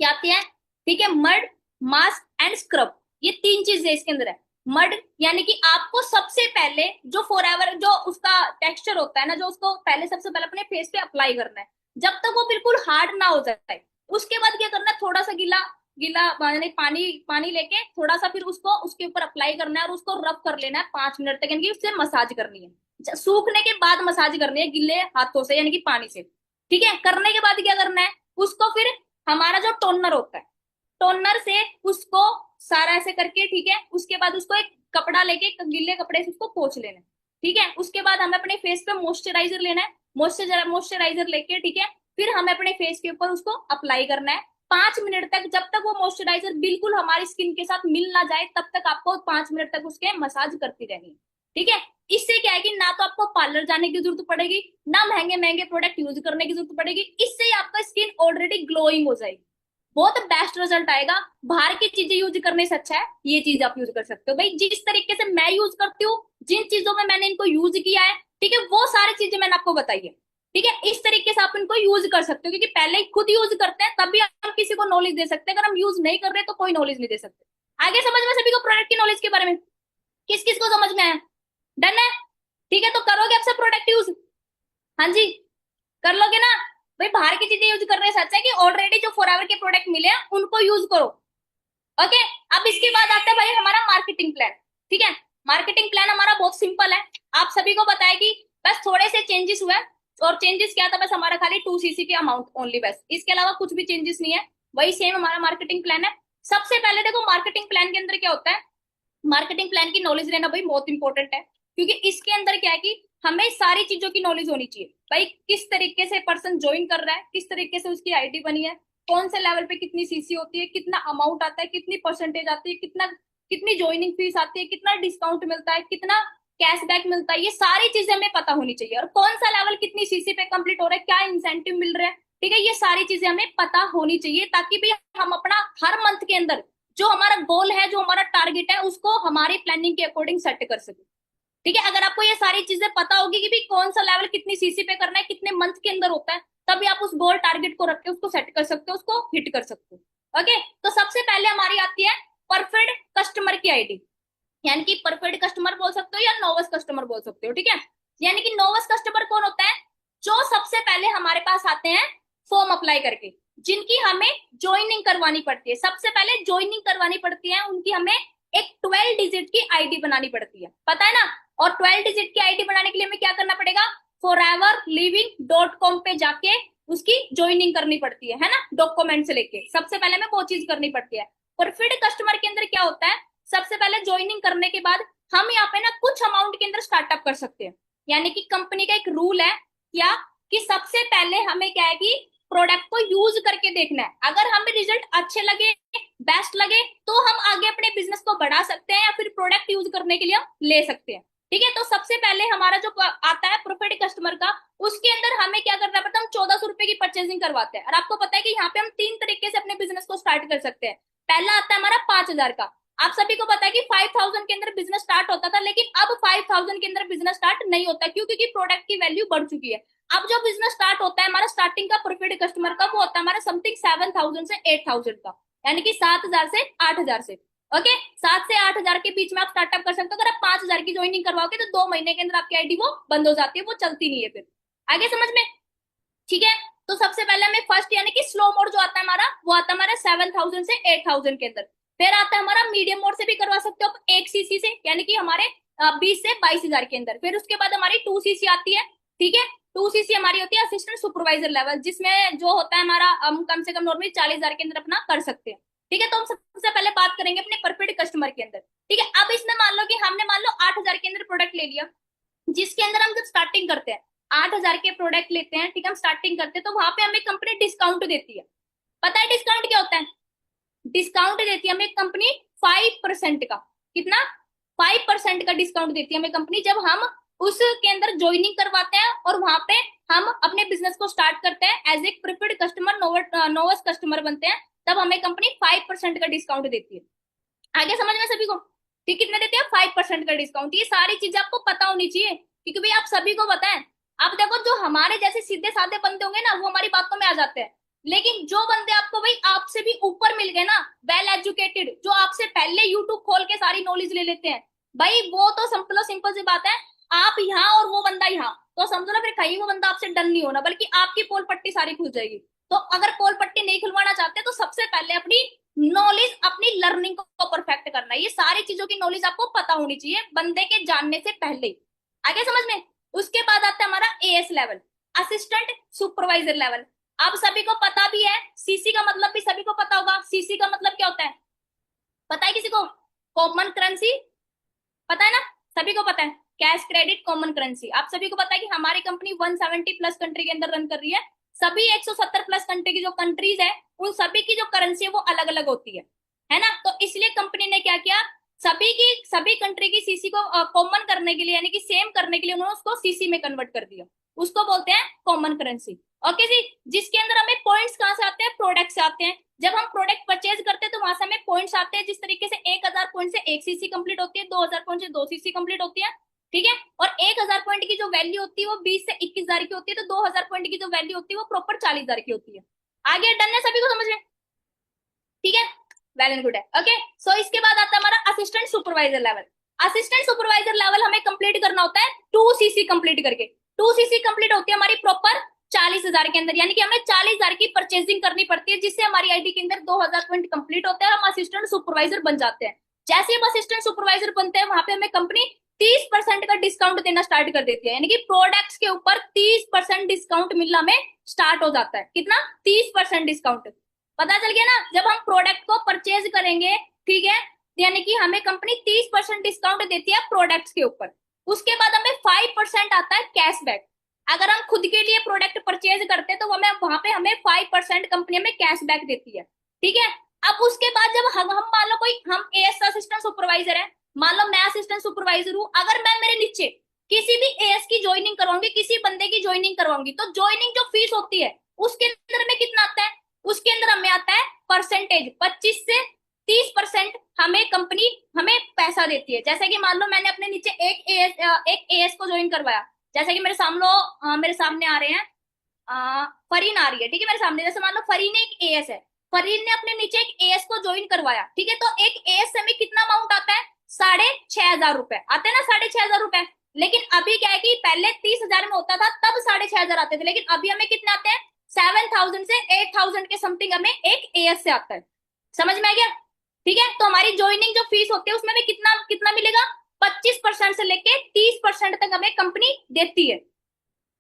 क्या आती है? ठीक है, मड, मास्क एंड स्क्रब, ये तीन चीजें इसके अंदर है। मड यानी कि आपको सबसे पहले जो फॉरएवर जो उसका टेक्सचर होता है ना, जो उसको पहले सबसे पहले अपने फेस पे अप्लाई करना है, जब तक वो बिल्कुल हार्ड ना हो जाए। उसके बाद क्या करना है, थोड़ा सा गीला गीला यानी पानी पानी लेके थोड़ा सा फिर उसको उसके ऊपर अप्लाई करना है और उसको रब कर लेना है 5 मिनट तक, यानी कि उससे मसाज करनी है। सूखने के बाद मसाज करनी है गिले हाथों से यानी कि पानी से। ठीक है, करने के बाद क्या करना है, उसको फिर हमारा जो टोनर होता है, टोनर से उसको सारा ऐसे करके, ठीक है, उसके बाद उसको एक कपड़ा लेके गीले कपड़े से उसको पोंछ लेना है। ठीक है, उसके बाद हमें अपने फेस पे मॉइस्चराइजर लेना है, मॉइस्चराइजर लेके, ठीक है, फिर हमें अपने फेस के ऊपर उसको अप्लाई करना है 5 मिनट तक, जब तक वो मॉइस्चराइजर बिल्कुल हमारी स्किन के साथ मिल ना जाए तब तक आपको 5 मिनट तक उसके मसाज करती रहनी है। ठीक है, इससे क्या है कि ना तो आपको पार्लर जाने की जरूरत पड़ेगी, ना महंगे महंगे प्रोडक्ट यूज करने की जरूरत पड़ेगी, इससे ही आपका स्किन ऑलरेडी ग्लोइंग हो जाएगी, बहुत बेस्ट रिजल्ट आएगा। बाहर की चीजें यूज करने से अच्छा है ये चीज आप यूज कर सकते हो। भाई जिस तरीके से मैं यूज करती हूँ, जिन चीजों में मैंने इनको यूज किया है, ठीक है, वो सारी चीजें मैंने आपको बताई है। ठीक है, इस तरीके से आप इनको यूज कर सकते हो, क्योंकि पहले ही खुद यूज करते हैं तभी हम किसी को नॉलेज दे सकते हैं, अगर हम यूज नहीं कर रहे तो कोई नॉलेज नहीं दे सकते। आगे समझ में सभी को प्रोडक्ट की नॉलेज के बारे में? किस किस को समझ में आया? डन है? ठीक है, तो करोगे आप सब प्रोडक्ट यूज? हाँ जी, कर लोगे ना? भाई बाहर की चीजें यूज करने से अच्छा है कि ऑलरेडी जो फॉरएवर के प्रोडक्ट मिले हैं उनको यूज करो। ओके, अब इसके बाद आता है भाई हमारा मार्केटिंग प्लान। ठीक है, मार्केटिंग प्लान हमारा बहुत सिंपल है, आप सभी को पता है कि बस थोड़े से चेंजेस हुए हैं। और चेंजेस क्या था, बस हमारा खाली 2cc के अमाउंट ओनली, बस इसके अलावा कुछ भी चेंजेस नहीं है, वही सेम हमारा मार्केटिंग प्लान है। सबसे पहले देखो मार्केटिंग प्लान के अंदर क्या होता है, मार्केटिंग प्लान की नॉलेज लेना भाई बहुत इंपॉर्टेंट है, क्योंकि इसके अंदर क्या है कि हमें सारी चीजों की नॉलेज होनी चाहिए। भाई किस तरीके से पर्सन ज्वाइन कर रहा है, किस तरीके से उसकी आईडी बनी है, कौन से लेवल पे कितनी सीसी होती है, कितना अमाउंट आता है, कितनी परसेंटेज आती है, कितना कितनी ज्वाइनिंग फीस आती है, कितना डिस्काउंट मिलता है, कितना कैशबैक मिलता है, ये सारी चीजें हमें पता होनी चाहिए। और कौन सा लेवल कितनी सीसी पे कंप्लीट हो रहा है, क्या इंसेंटिव मिल रहा है, ठीक है, ये सारी चीजें हमें पता होनी चाहिए, ताकि भी हम अपना हर मंथ के अंदर जो हमारा गोल है, जो हमारा टारगेट है, उसको हमारी प्लानिंग के अकॉर्डिंग सेट कर सके। ठीक है, अगर आपको ये सारी चीजें पता होगी कि भी कौन सा लेवल कितनी सीसी पे करना है, कितने मंथ के अंदर होता है, तभी आप उस गोल टारगेट को रख के उसको सेट कर सकते हो, उसको हिट कर सकते हो। ओके, तो सबसे पहले हमारी आती है परफेक्ट कस्टमर की आईडी, यानी कि परफेक्ट कस्टमर बोल सकते हो या नोवस कस्टमर बोल सकते हो। ठीक है, यानी कि नोवस कस्टमर कौन होता है, जो सबसे पहले हमारे पास आते हैं फॉर्म अप्लाई करके, जिनकी हमें ज्वाइनिंग करवानी पड़ती है, सबसे पहले ज्वाइनिंग करवानी पड़ती है उनकी, हमें एक 12 डिजिट की आईडी बनानी पड़ती है, पता है ना। और 12 डिजिट की आईडी बनाने के लिए हमें क्या करना पड़ेगा, foreverliving.com पे जाके उसकी ज्वाइनिंग करनी पड़ती है ना, डॉक्यूमेंट से लेके सबसे पहले हमें वो चीज करनी पड़ती है। परफेक्ट कस्टमर के अंदर क्या होता है, सबसे पहले ज्वाइनिंग करने के बाद हम यहाँ पे ना कुछ अमाउंट के अंदर स्टार्टअप कर सकते हैं, यानी कि कंपनी का एक रूल है क्या, कि सबसे पहले हमें क्या है कि प्रोडक्ट को यूज करके देखना है, अगर हमें रिजल्ट अच्छे लगे, बेस्ट लगे, तो हम आगे अपने बिजनेस को बढ़ा सकते हैं या फिर प्रोडक्ट यूज करने के लिए हम ले सकते हैं। ठीक है, तो सबसे पहले हमारा जो आता है प्रोफिट कस्टमर का, उसके अंदर हमें क्या करना पड़ता है, हम 1400 रुपए की परचेसिंग करवाते हैं। और आपको पता है कि यहाँ पे हम 3 तरीके से अपने बिजनेस को स्टार्ट कर सकते हैं। पहला आता है हमारा 5000 का, आप सभी को पता है कि 5000 के अंदर बिजनेस स्टार्ट होता था, लेकिन अब 5000 के अंदर बिजनेस स्टार्ट नहीं होता, क्यों? क्योंकि प्रोडक्ट की वैल्यू बढ़ चुकी है। अब जो बिजनेस स्टार्ट होता है हमारा स्टार्टिंग का प्रोफिट कस्टमर का, वो होता है हमारा समथिंग 7000 से 8000 का, यानी कि 7000 से 8000 से। ओके, 7 से 8 हजार के बीच में आप स्टार्टअप कर सकते हो। अगर आप 5000 की ज्वाइनिंग करवाओगे तो 2 महीने के अंदर आपकी आईडी वो बंद हो जाती है, वो चलती नहीं है फिर। आगे समझ में? ठीक है, तो सबसे पहले हमें फर्स्ट यानी कि स्लो मोड जो आता है हमारा, वो आता है हमारा 7000 से 8000 के अंदर। फिर आता है हमारा मीडियम मोड से भी करवा सकते हो आप 1 सीसी से, यानी कि हमारे 20 से 22 हजार के अंदर। फिर उसके बाद हमारी 2 सीसी आती है। ठीक है, 2 सीसी हमारी होती है असिस्टेंट सुपरवाइजर लेवल, जिसमें जो होता है हमारा हम कम से कम नॉर्मली 40 हजार के अंदर अपना कर सकते हैं। ठीक है, तो हम सबसे पहले बात करेंगे अपने परफेक्ट कस्टमर के अंदर। ठीक है, अब इसमें मान लो कि हमने मान लो 8000 के अंदर प्रोडक्ट ले लिया, जिसके अंदर हम जब स्टार्टिंग करते हैं, 8,000 के प्रोडक्ट लेते हैं, ठीक है, हम स्टार्टिंग करते हैं, तो वहां पे हमें कंपनी डिस्काउंट देती है। पता है डिस्काउंट क्या होता है? डिस्काउंट देती है हमें कंपनी 5% का। कितना? 5% का डिस्काउंट देती है हमें कंपनी जब हम उसके अंदर ज्वाइनिंग करवाते हैं और वहां पे हम अपने बिजनेस को स्टार्ट करते हैं, as a preferred customer, Novus customer बनते हैं, तब हमें कंपनी 5% का डिस्काउंट देती है। आगे समझ में सभी को? ठीक, कितने देते हैं? 5% का डिस्काउंट। ये सारी चीजें आपको पता होनी चाहिए, क्योंकि भाई आप सभी को पता है। आप देखो, जो हमारे जैसे सीधे साधे बंदे होंगे ना, वो हमारी बातों में आ जाते हैं, लेकिन जो बंदे आपको भाई आपसे भी ऊपर मिल गए ना, वेल एजुकेटेड, जो आपसे पहले यूट्यूब खोल के सारी नॉलेज ले लेते हैं, भाई वो तो सिंपल सिंपल सी बात है, आप यहाँ और वो बंदा यहाँ, तो समझो ना, फिर कहीं वो बंदा आपसे डन नहीं होना, बल्कि आपकी पोल पट्टी सारी खुल जाएगी। तो अगर पोल पट्टी नहीं खुलवाना चाहते, तो सबसे पहले अपनी नॉलेज, अपनी लर्निंग को परफेक्ट करना है। ये सारी चीजों की नॉलेज आपको पता होनी चाहिए बंदे के जानने से पहले। आगे समझ में? उसके बाद आता है हमारा as level, assistant supervisor level. आप सभी को पता भी है, सीसी का मतलब भी सभी को पता होगा। सीसी का मतलब क्या होता है? पता है किसी को? कॉमन करेंसी, पता है ना? सभी को पता है, कैश क्रेडिट कॉमन करेंसी। आप सभी को पता है कि हमारी कंपनी 170 प्लस कंट्री के अंदर रन कर रही है। सभी 170 प्लस कंट्री की जो कंट्रीज है, उन सभी की जो करेंसी है वो अलग अलग होती है ना? तो इसलिए कंपनी ने क्या किया, सभी कंट्री की सीसी को कॉमन करने के लिए, यानी कि सेम करने के लिए, उन्होंने उसको सीसी में कन्वर्ट कर दिया। उसको बोलते हैं कॉमन करेंसी। ओके जी, जिसके अंदर हमें पॉइंट्स कहां से आते हैं? प्रोडक्ट से आते हैं। जब हम प्रोडक्ट परचेज करते हैं तो वहां से हमें पॉइंट्स आते हैं, जिस तरीके से 1,000 पॉइंट से 1 सीसी कंप्लीट होती है, 2,000 पॉइंट से 2 सीसी कंप्लीट होती है, ठीक है। और 1,000 पॉइंट की जो वैल्यू होती है वो 20 से 21,000 की होती है, तो 2,000 पॉइंट की जो वैल्यू होती है वो प्रॉपर 40,000 की होती है। आगे डन है सभी को समझ में? ठीक है, वेल एंड गुड है। ओके, सो इसके बाद आता है हमारा assistant supervisor level. Assistant supervisor level हमें कंप्लीट करना होता है 2 सीसी कंप्लीट करके। 2 सीसी कंप्लीट होती है हमारी प्रॉपर 40,000 के अंदर, यानी कि हमें 40,000 की परचेजिंग करनी पड़ती है, जिससे हमारी आईडी के अंदर 2,000 पॉइंट कंप्लीट होते हैं और हम असिस्टेंट सुपरवाइजर बन जाते हैं। जैसे हम असिस्टेंट सुपरवाइजर बनते हैं, वहां पे हमें कंपनी 30% का डिस्काउंट देना स्टार्ट कर देती है, यानी कि प्रोडक्ट्स के ऊपर 30% डिस्काउंट मिलना हमें स्टार्ट हो जाता है। कितना? 30% डिस्काउंट। पता चल गया ना? जब हम प्रोडक्ट को परचेज करेंगे, ठीक है, यानी कि हमें कंपनी 30% डिस्काउंट देती है प्रोडक्ट्स के ऊपर। उसके बाद हमें 5% आता है कैशबैक। अगर हम खुद के लिए प्रोडक्ट परचेज करते हैं तो हमें वहां पे हमें 5% कंपनी हमें कैशबैक देती है, ठीक है। अब उसके बाद जब हम मान लो कोई, हम एएस असिस्टेंट सुपरवाइजर है, मान लो मैं असिस्टेंट सुपरवाइजर हूँ, अगर मैं मेरे नीचे किसी भी एएस की ज्वाइनिंग करवाऊंगी, किसी बंदे की ज्वाइनिंग करवाऊंगी, तो ज्वाइनिंग जो फीस होती है उसके अंदर में कितना आता है? उसके अंदर हमें आता है परसेंटेज, 25 से 30% हमें कंपनी हमें पैसा देती है। जैसे कि मान लो मैंने अपने नीचे एक एएस को ज्वाइन करवाया, जैसे कि मेरे सामने आ रहे हैं, फरीन आ रही है, ठीक है, मेरे सामने। जैसे मान लो फरीन एक एएस है, फरीन ने अपने नीचे एक एएस को ज्वाइन करवाया, ठीक है, तो एक एएस से हमें कितना अमाउंट आता है? 6,500 रुपए आते हैं ना, 6,500 रुपए। लेकिन अभी क्या है कि पहले 30,000 में होता था, तब 6,500 आते थे, लेकिन अभी हमें कितने आते हैं? 7,000 से 8,000 के समथिंग हमें एक एएस से आता है। समझ में आ गया? ठीक है, तो हमारी ज्वाइनिंग जो फीस होती है उसमें हमें कितना कितना मिलेगा? 25% से लेके 30% तक हमें कंपनी देती है।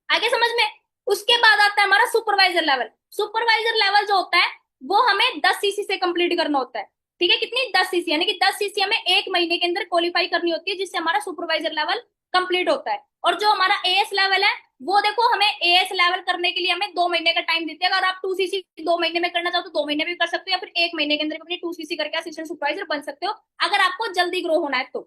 आगे समझ में? उसके बाद आता है हमारा सुपरवाइजर लेवल। सुपरवाइजर लेवल जो होता है वो हमें 10 सीसी से कंप्लीट करना होता है, ठीक है। कितनी? 10 सीसी, यानी कि 10 सीसी हमें 1 महीने के अंदर क्वालिफाई करनी होती है, जिससे हमारा सुपरवाइजर लेवल कंप्लीट होता है। और जो हमारा एएस लेवल है, वो देखो, हमें एएस लेवल करने के लिए हमें 2 महीने का टाइम देते हैं। अगर आप 2 सीसी 2 महीने में करना चाहो तो 2 महीने भी कर सकते हो, या फिर 1 महीने के अंदर अपनी 2 सीसी करके असिस्टेंट सुपरवाइजर बन सकते हो, अगर आपको जल्दी ग्रो होना है तो,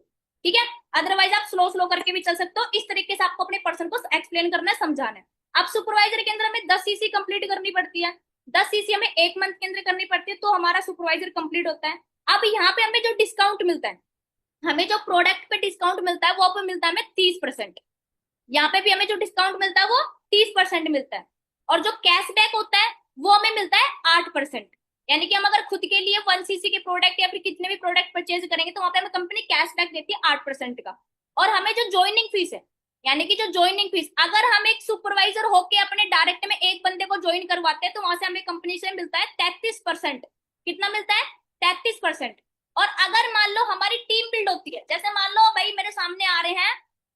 ठीक है। अदरवाइज आप स्लो स्लो करके भी चल सकते हो। इस तरीके से आपको अपने पर्सन को एक्सप्लेन करना है, समझाना है। अब सुपरवाइजर के अंदर हमें 10 सीसी कंप्लीट करनी पड़ती है, 10 सीसी हमें 1 मंथ के अंदर करनी पड़ती है, तो हमारा सुपरवाइजर कंप्लीट होता है। अब यहाँ पे हमें जो डिस्काउंट मिलता है, हमें जो प्रोडक्ट पे डिस्काउंट मिलता है, वो पे मिलता है हमें 30%। यहाँ पे भी हमें जो डिस्काउंट मिलता है वो 30% मिलता है। और जो कैशबैक होता है वो हमें मिलता है 8%। यानी कि हम अगर खुद के लिए 1 सीसी के प्रोडक्ट या फिर कितने भी प्रोडक्ट परचेज करेंगे, तो वहां पे हमें कंपनी कैशबैक देती है 8% का। और हमें जो ज्वाइनिंग फीस है, यानी कि जो ज्वाइनिंग फीस, अगर हम एक सुपरवाइजर होके अपने डायरेक्ट में एक बंदे को ज्वाइन करवाते हैं, तो वहां से हमें कंपनी से मिलता है 33%। कितना मिलता है? 33%। और अगर मान लो हमारी टीम बिल्ड होती है, जैसे मान लो भाई मेरे सामने आ रहे हैं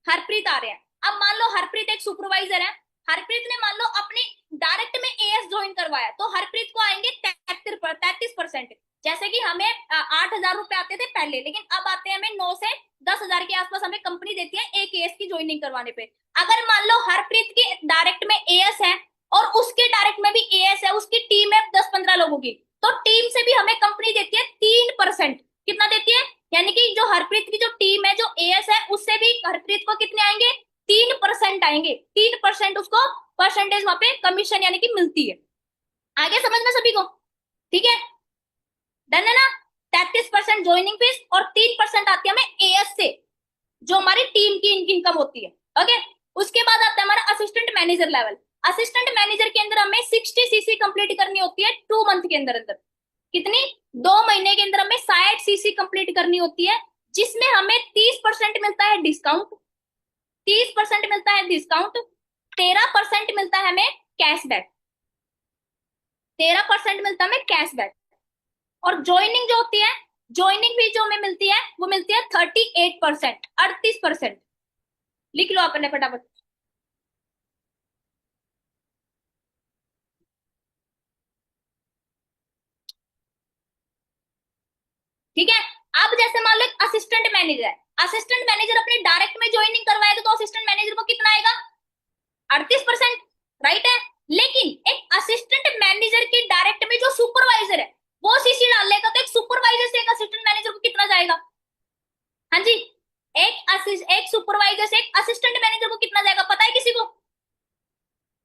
हरप्रीत आ रहे हैं, अब मान लो हरप्रीत एक सुपरवाइजर है, हरप्रीत ने मान लो अपनी डायरेक्ट में एएस ज्वाइन करवाया, तो हरप्रीत को आएंगे 33%। जैसे कि हमें 8,000 रुपए आते थे पहले, लेकिन अब आते हैं हमें 9 से 10,000 के आसपास हमें कंपनी देती है एक एएस की ज्वाइनिंग करवाने पे। अगर मान लो हरप्रीत के डायरेक्ट में एएस है और उसके डायरेक्ट में भी एएस है, उसकी टीम है 10-15 लोगों की, तो टीम से भी हमें कंपनी देती है 3%। कितना देती है? यानी कि जो हरप्रीत की जो टीम है जो एएस है उससे भी हरप्रीत को कितने आएंगे? 3% आएंगे। 3% उसको परसेंटेज वहां पे कमीशन यानी कि मिलती है। आगे समझ में सभी को? ठीक है, डन है ना? 33% ज्वाइनिंग फीस और 3% आती है हमें एएस से, जो हमारी टीम की इनकम होती है। ओके, उसके बाद आता है हमारा assistant manager level. Assistant manager के अंदर हमें 60 सीसी कंप्लीट करनी होती है 2 मंथ के अंदर अंदर। कितनी? 2 महीने के अंदर हमें 60 सीसी कंप्लीट करनी होती है, जिसमें हमें 30% मिलता है डिस्काउंट। 30% मिलता है डिस्काउंट, 13% मिलता है हमें कैशबैक। 13% मिलता है हमें कैशबैक। और ज्वाइनिंग जो होती है, ज्वाइनिंग भी जो हमें मिलती है वो मिलती है 38%, 38%। लिख लो आपने फटाफट। ठीक है, अब जैसे मान लो असिस्टेंट मैनेजर है, असिस्टेंट मैनेजर अपने डायरेक्ट में ज्वाइनिंग करवाएगा तो असिस्टेंट मैनेजर को कितना आएगा? 38%। राइट है। लेकिन एक असिस्टेंट मैनेजर की डायरेक्ट में जो सुपरवाइजर है वो सीसी डाल लेगा, तो एक सुपरवाइजर से एक असिस्टेंट मैनेजर को कितना जाएगा? हाँ जी, एक सुपरवाइजर से एक असिस्टेंट मैनेजर को कितना जाएगा पता है किसी को?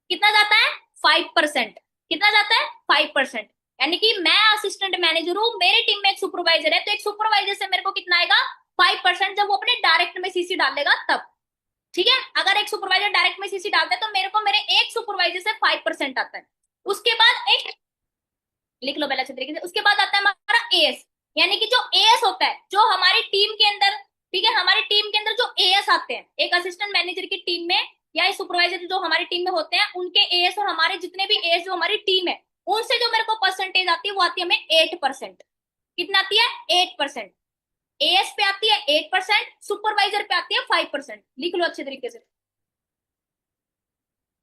कितना जाता है? 5%। कितना जाता है? 5%। यानी कि मैं असिस्टेंट मैनेजर हूं, मेरी टीम में एक सुपरवाइजर है, तो एक सुपरवाइजर से मेरे को कितना आएगा? 5%, जब वो अपने डायरेक्ट में सीसी डालेगा तब। ठीक है, अगर एक सुपरवाइजर डायरेक्ट में सीसी डालता है तो मेरे को मेरे एक सुपरवाइजर से 5% आता है। उसके बाद एक, लिख लो पहले अच्छे तरीके से, उसके बाद आता है हमारा एएस। यानी कि जो एएस होता है जो हमारी टीम के अंदर, ठीक है, हमारी टीम के अंदर जो एएस आते हैं एक असिस्टेंट मैनेजर की टीम में या सुपरवाइजर जो हमारी टीम में होते हैं उनके एएस, और हमारे जितने भी एएस जो हमारी टीम है उनसे जो मेरे को परसेंटेज आती है वो आती है हमें 8%। कितना आती है? 8%। एएस पे आती है 8%, सुपरवाइजर पे आती है 5%। लिख लो अच्छे तरीके से।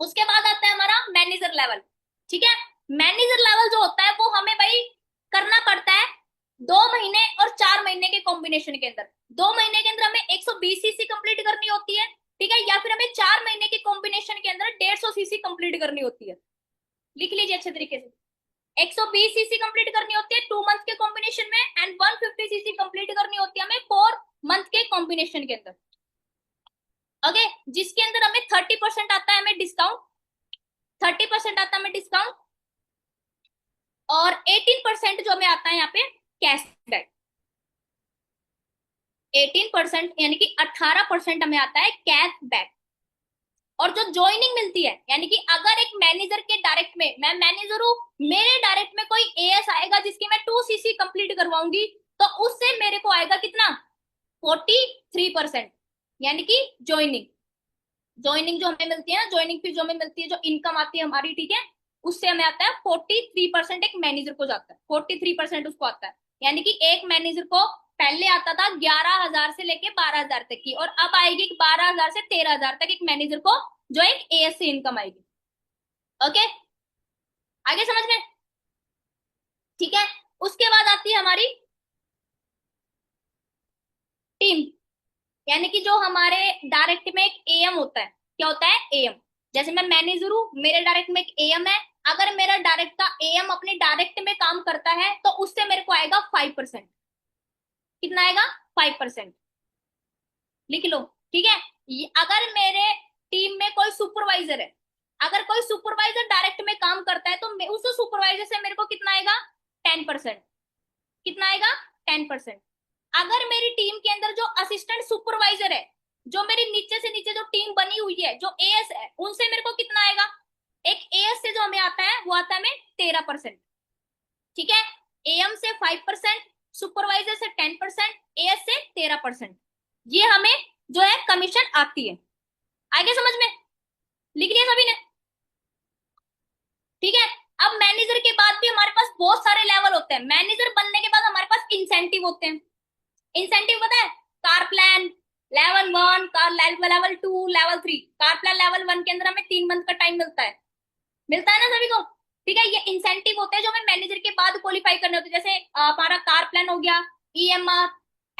उसके बाद आता है हमारा मैनेजर लेवल। ठीक है, मैनेजर लेवल जो होता है वो हमें भाई करना पड़ता है 2 महीने और 4 महीने के कॉम्बिनेशन के अंदर। 2 महीने के अंदर हमें 120 सीसी कंप्लीट करनी होती है, ठीक है, या फिर हमें 4 महीने के कॉम्बिनेशन के अंदर 150 सीसी कंप्लीट करनी होती है। लिख लीजिए अच्छे तरीके से। 120 सीसी कंप्लीट करनी होती है 2 मंथ के कॉम्बिनेशन में, एंड 150 सीसी कंप्लीट करनी होती है हमें 4 मंथ के कॉम्बिनेशन के अंदर। ओके, जिसके अंदर हमें 30% आता है हमें डिस्काउंट, 30% आता है हमें डिस्काउंट, और 18% जो हमें आता है यहाँ पे कैशबैक। 18% यानी कि 18% हमें आता है कैशबैक। और जो ज्वाइनिंग मिलती है, यानी कि अगर एक मैनेजर के डायरेक्ट में, मैं मैनेजर हूं, मेरे डायरेक्ट में कोई एएस आएगा जिसकी मैं 2 सीसी कंप्लीट करवाऊंगी, तो उससे मेरे को आएगा कितना? 43%। यानी कि ज्वाइनिंग, ज्वाइनिंग जो हमें मिलती है ना, ज्वाइनिंग फीस जो हमें मिलती है, जो इनकम आती है हमारी, ठीक है, उससे हमें आता है 43%। एक मैनेजर को जाता है 43% उसको आता है। यानी कि एक मैनेजर को पहले आता था 11,000 से लेके 12,000 तक की, और अब आएगी 12,000 से 13,000 तक एक मैनेजर को जो एक एएस से इनकम आएगी। ओके, आगे समझ में? ठीक है, उसके बाद आती है हमारी टीम। यानी कि जो हमारे डायरेक्ट में एक एएम होता है। क्या होता है? एएम। जैसे मैं मैनेजर हूं, मेरे डायरेक्ट में एक एएम है, अगर मेरा डायरेक्ट का एएम अपने डायरेक्ट में काम करता है तो उससे मेरे को आएगा 5%। कितना आएगा? 5%। लिख लो। ठीक है, अगर मेरे टीम में कोई सुपरवाइजर है, अगर कोई सुपरवाइजर डायरेक्ट में काम करता है तो उस सुपरवाइजर से मेरे को कितना आएगा? 10%। कितना आएगा? 10%। अगर मेरी टीम के अंदर जो असिस्टेंट सुपरवाइजर है, जो मेरी नीचे से नीचे जो टीम बनी हुई है, जो एएस है, उनसे मेरे को कितना आएगा? एक एएस से जो हमें आता है वो आता है हमें 13%। ठीक है, एएम से 5%, सुपरवाइजर से 10%, एएस से 13%। ये हमें जो है कमीशन आती है। आगे समझ में? लिख लिया सभी ने? ठीक है, अब मैनेजर के बाद भी हमारे पास बहुत सारे लेवल होते हैं। मैनेजर बनने के बाद हमारे पास इंसेंटिव होते हैं। इंसेंटिव पता है? Car plan level 1, car level 2, level 3। Car plan level 1 के अंदर हमें 3 मंथ का टाइम मिलता है। मिलता है ना सभी को? ठीक है, ये इंसेंटिव होते हैं जो हमें मैनेजर के बाद क्वालिफाई करने होते हैं। जैसे हमारा कार प्लान हो गया, EMR,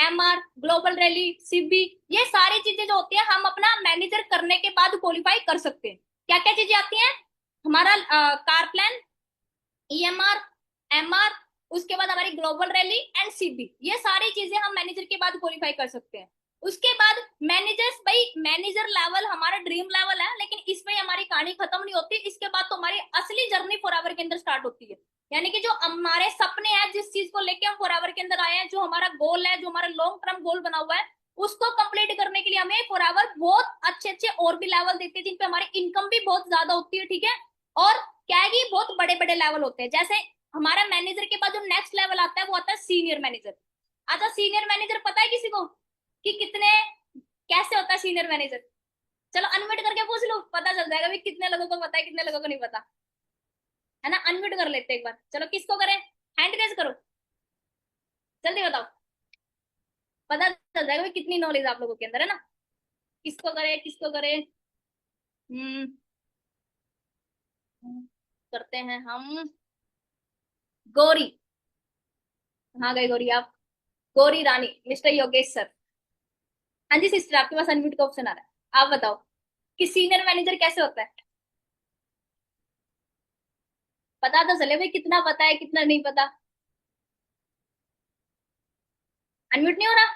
MR, global rally, CB, ये सारी चीजें जो होती है हम अपना मैनेजर करने के बाद क्वालिफाई कर सकते हैं। क्या क्या चीजें आती हैं? हमारा कार प्लान, EMR, MR, उसके बाद हमारी ग्लोबल रैली एंड CB, ये सारी चीजें हम मैनेजर के बाद क्वालिफाई कर सकते हैं। उसके बाद मैनेजर्स, भाई मैनेजर लेवल हमारा ड्रीम लेवल है, लेकिन इस पे हमारी कहानी खत्म नहीं होती। इसके बाद तो हमारी असली जर्नी फॉरएवर के अंदर स्टार्ट होती है। यानी कि जो हमारे सपने हैं, जिस चीज को लेके हम फॉरएवर के अंदर आए हैं, जो हमारा गोल है, जो हमारा लॉन्ग टर्म गोल बना हुआ है, उसको कंप्लीट करने के लिए हमें फॉरएवर बहुत अच्छे अच्छे और भी लेवल देती है, जिन पे हमारी इनकम भी बहुत ज्यादा होती है। ठीक है, और क्या है कि बहुत बड़े बड़े लेवल होते हैं। जैसे हमारा मैनेजर के बाद जो नेक्स्ट लेवल आता है वो आता है सीनियर मैनेजर। अच्छा, सीनियर मैनेजर पता है किसी को कि कितने, कैसे होता है सीनियर मैनेजर? चलो अनम्यूट करके पूछ लो, पता चल जाएगा भी कितने लोगों को पता है, कितने लोगों को नहीं पता, है ना। अनम्यूट कर लेते हैं एक बार, चलो किसको करें, हैंड रेज करो, जल्दी बताओ, पता चल जाएगा भी कितनी नॉलेज आप लोगों के अंदर है ना। किसको करे, किसको करे? हम्म करते हैं हम गौरी। हाँ गई गौरी आप, गौरी रानी, मिस्टर योगेश सर। हाँ जी सिस्टर, आपके पास अनम्यूट का ऑप्शन आ रहा है, आप बताओ कि सीनियर मैनेजर कैसे होता है? पता तो चले भाई कितना पता है कितना नहीं पता। अनम्यूट नहीं हो रहा?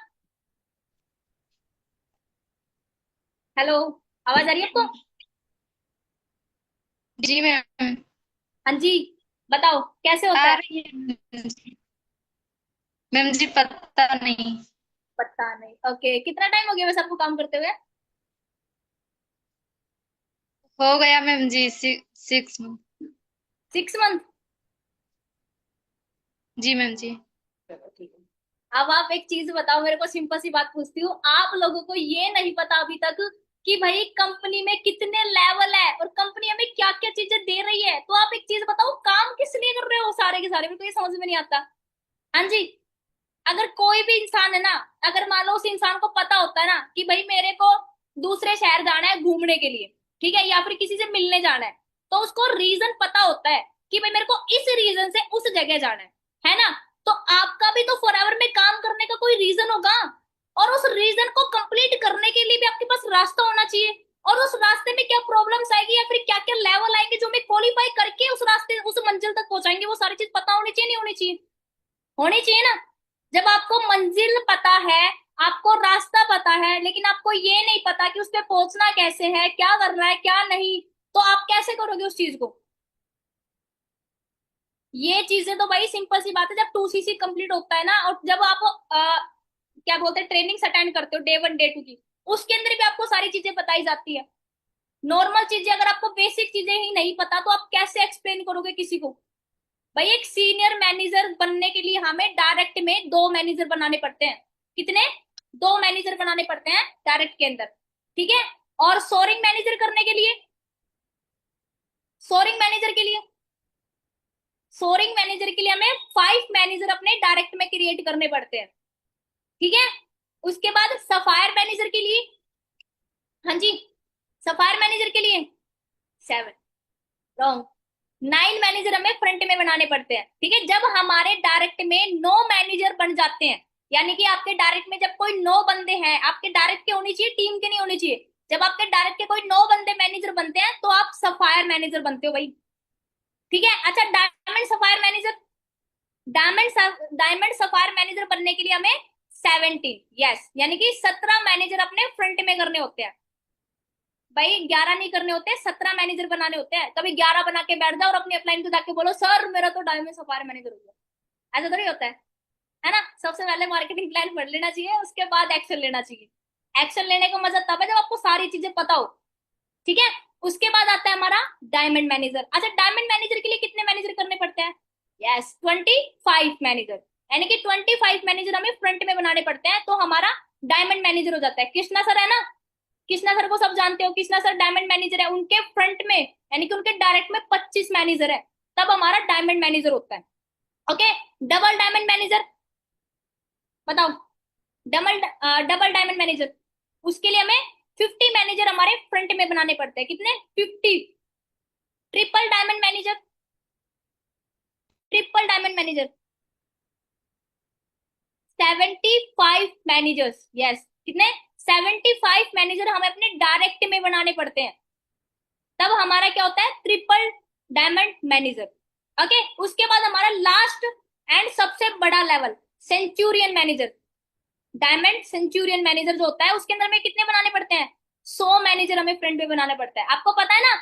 हेलो, आवाज आ रही है आपको? जी मैम। हाँ जी, बताओ कैसे होता आ है? रही है मैम जी, पता नहीं। पता नहीं, ओके। कितना टाइम हो गया वैसे आपको काम करते हुए? हो गया मैम जी, 6 मंथ। 6 मंथ? जी मैम जी। चलो ठीक है। अब आप एक चीज बताओ मेरे को, सिंपल सी बात पूछती हूँ, आप लोगों को ये नहीं पता अभी तक कि भाई कंपनी में कितने लेवल है और कंपनी हमें क्या क्या चीजें दे रही है। तो आप एक चीज बताओ, काम किस लिए कर रहे हो सारे के सारे, मेरे को ये समझ में नहीं आता। हाँ जी, अगर कोई भी इंसान है ना, अगर मान लो उस इंसान को पता होता है ना कि भाई मेरे को दूसरे शहर जाना है घूमने के लिए, ठीक है, या फिर किसी से मिलने जाना है, तो उसको रीजन पता होता है कि भाई मेरे को इस रीजन से उस जगह जाना है ना। तो आपका भी तो फॉरएवर में काम करने का कोई रीजन होगा, और उस रीजन को कंप्लीट करने के लिए भी आपके पास रास्ता होना चाहिए। और उस रास्ते में क्या प्रॉब्लम्स आएगी या फिर क्या क्या लेवल आएंगे जो हमें क्वालिफाई करके उस रास्ते उस मंजिल तक पहुंचाएंगे, वो सारी चीज पता होनी चाहिए, नहीं होनी चाहिए? होनी चाहिए ना। जब आपको मंजिल पता है, आपको रास्ता पता है, लेकिन आपको ये नहीं पता कि उस पे पहुंचना कैसे है, क्या करना है क्या नहीं, तो आप कैसे करोगे उस चीज को? ये चीजें तो भाई सिंपल सी बात है, जब 2CC कंप्लीट होता है ना, और जब आप क्या बोलते हैं ट्रेनिंग अटेंड करते हो डे 1 डे 2 की, उसके अंदर भी आपको सारी चीजें बताई जाती है। नॉर्मल चीजें अगर आपको बेसिक चीजें ही नहीं पता तो आप कैसे एक्सप्लेन करोगे किसी को? भाई एक सीनियर मैनेजर बनने के लिए हमें डायरेक्ट में 2 मैनेजर बनाने पड़ते हैं। कितने? 2 मैनेजर बनाने पड़ते हैं डायरेक्ट के अंदर, ठीक है। और सोरिंग मैनेजर करने के लिए, सोरिंग मैनेजर के लिए, सोरिंग मैनेजर के लिए हमें 5 मैनेजर अपने डायरेक्ट में क्रिएट करने पड़ते हैं, ठीक है। उसके बाद सफायर मैनेजर के लिए, हाँ जी, सफायर मैनेजर के लिए 7, रॉन्ग, 9 मैनेजर हमें फ्रंट में बनाने पड़ते हैं, ठीक है। जब हमारे डायरेक्ट में 9 मैनेजर बन जाते हैं, यानी कि आपके डायरेक्ट में जब कोई 9 बंदे हैं, आपके डायरेक्ट के होनी चाहिए, टीम के नहीं होनी चाहिए। जब आपके डायरेक्ट के कोई 9 बंदे मैनेजर बनते हैं तो आप सफायर मैनेजर बनते हो भाई, ठीक है। अच्छा, diamond sapphire manager, diamond sapphire manager बनने के लिए हमें 17, यस, यानी कि 17 मैनेजर अपने फ्रंट में करने होते हैं। भाई 11 नहीं करने होते, 17 मैनेजर बनाने होते हैं। कभी 11 बना के बैठ जाओ और अपनी अपलाइन को जाके बोलो सर मेरा तो डायमंड सफायर मैनेजर हो गया, ऐसा तो नहीं होता है ना। सबसे पहले मार्केटिंग प्लान पढ़ लेना चाहिए, उसके बाद एक्शन लेना चाहिए। एक्शन लेने का मजा तब है जब आपको सारी चीजें पता हो, ठीक है। उसके बाद आता है हमारा डायमंड मैनेजर। अच्छा, डायमंड मैनेजर के लिए कितने मैनेजर करने पड़ते हैं? यस, 25 मैनेजर, यानी कि 25 मैनेजर हमें फ्रंट में बनाने पड़ते हैं, तो हमारा डायमंड मैनेजर हो जाता है। कृष्णा सर है ना, कृष्णा सर को सब जानते हो, कृष्णा सर डायमंड मैनेजर है, उनके फ्रंट में यानी कि उनके डायरेक्ट में 25 मैनेजर है, तब हमारा डायमंड मैनेजर होता है। ओके, डबल डायमंड मैनेजर बताओ, डबल डबल डायमंड मैनेजर, उसके लिए हमें 50 मैनेजर हमारे फ्रंट में बनाने पड़ते हैं। कितने? 50। Triple diamond manager, triple diamond manager 75 managers. Yes, कितने? 75 मैनेजर हमें अपने डायरेक्ट में बनाने पड़ते हैं, तब हमारा क्या होता है? Triple diamond manager. ओके, उसके बाद हमारा लास्ट एंड सबसे बड़ा level Centurion manager. Diamond Centurion manager जो होता है उसके अंदर में कितने बनाने पड़ते हैं? 100 मैनेजर हमें फ्रंट पे बनाना पड़ता है। आपको पता है ना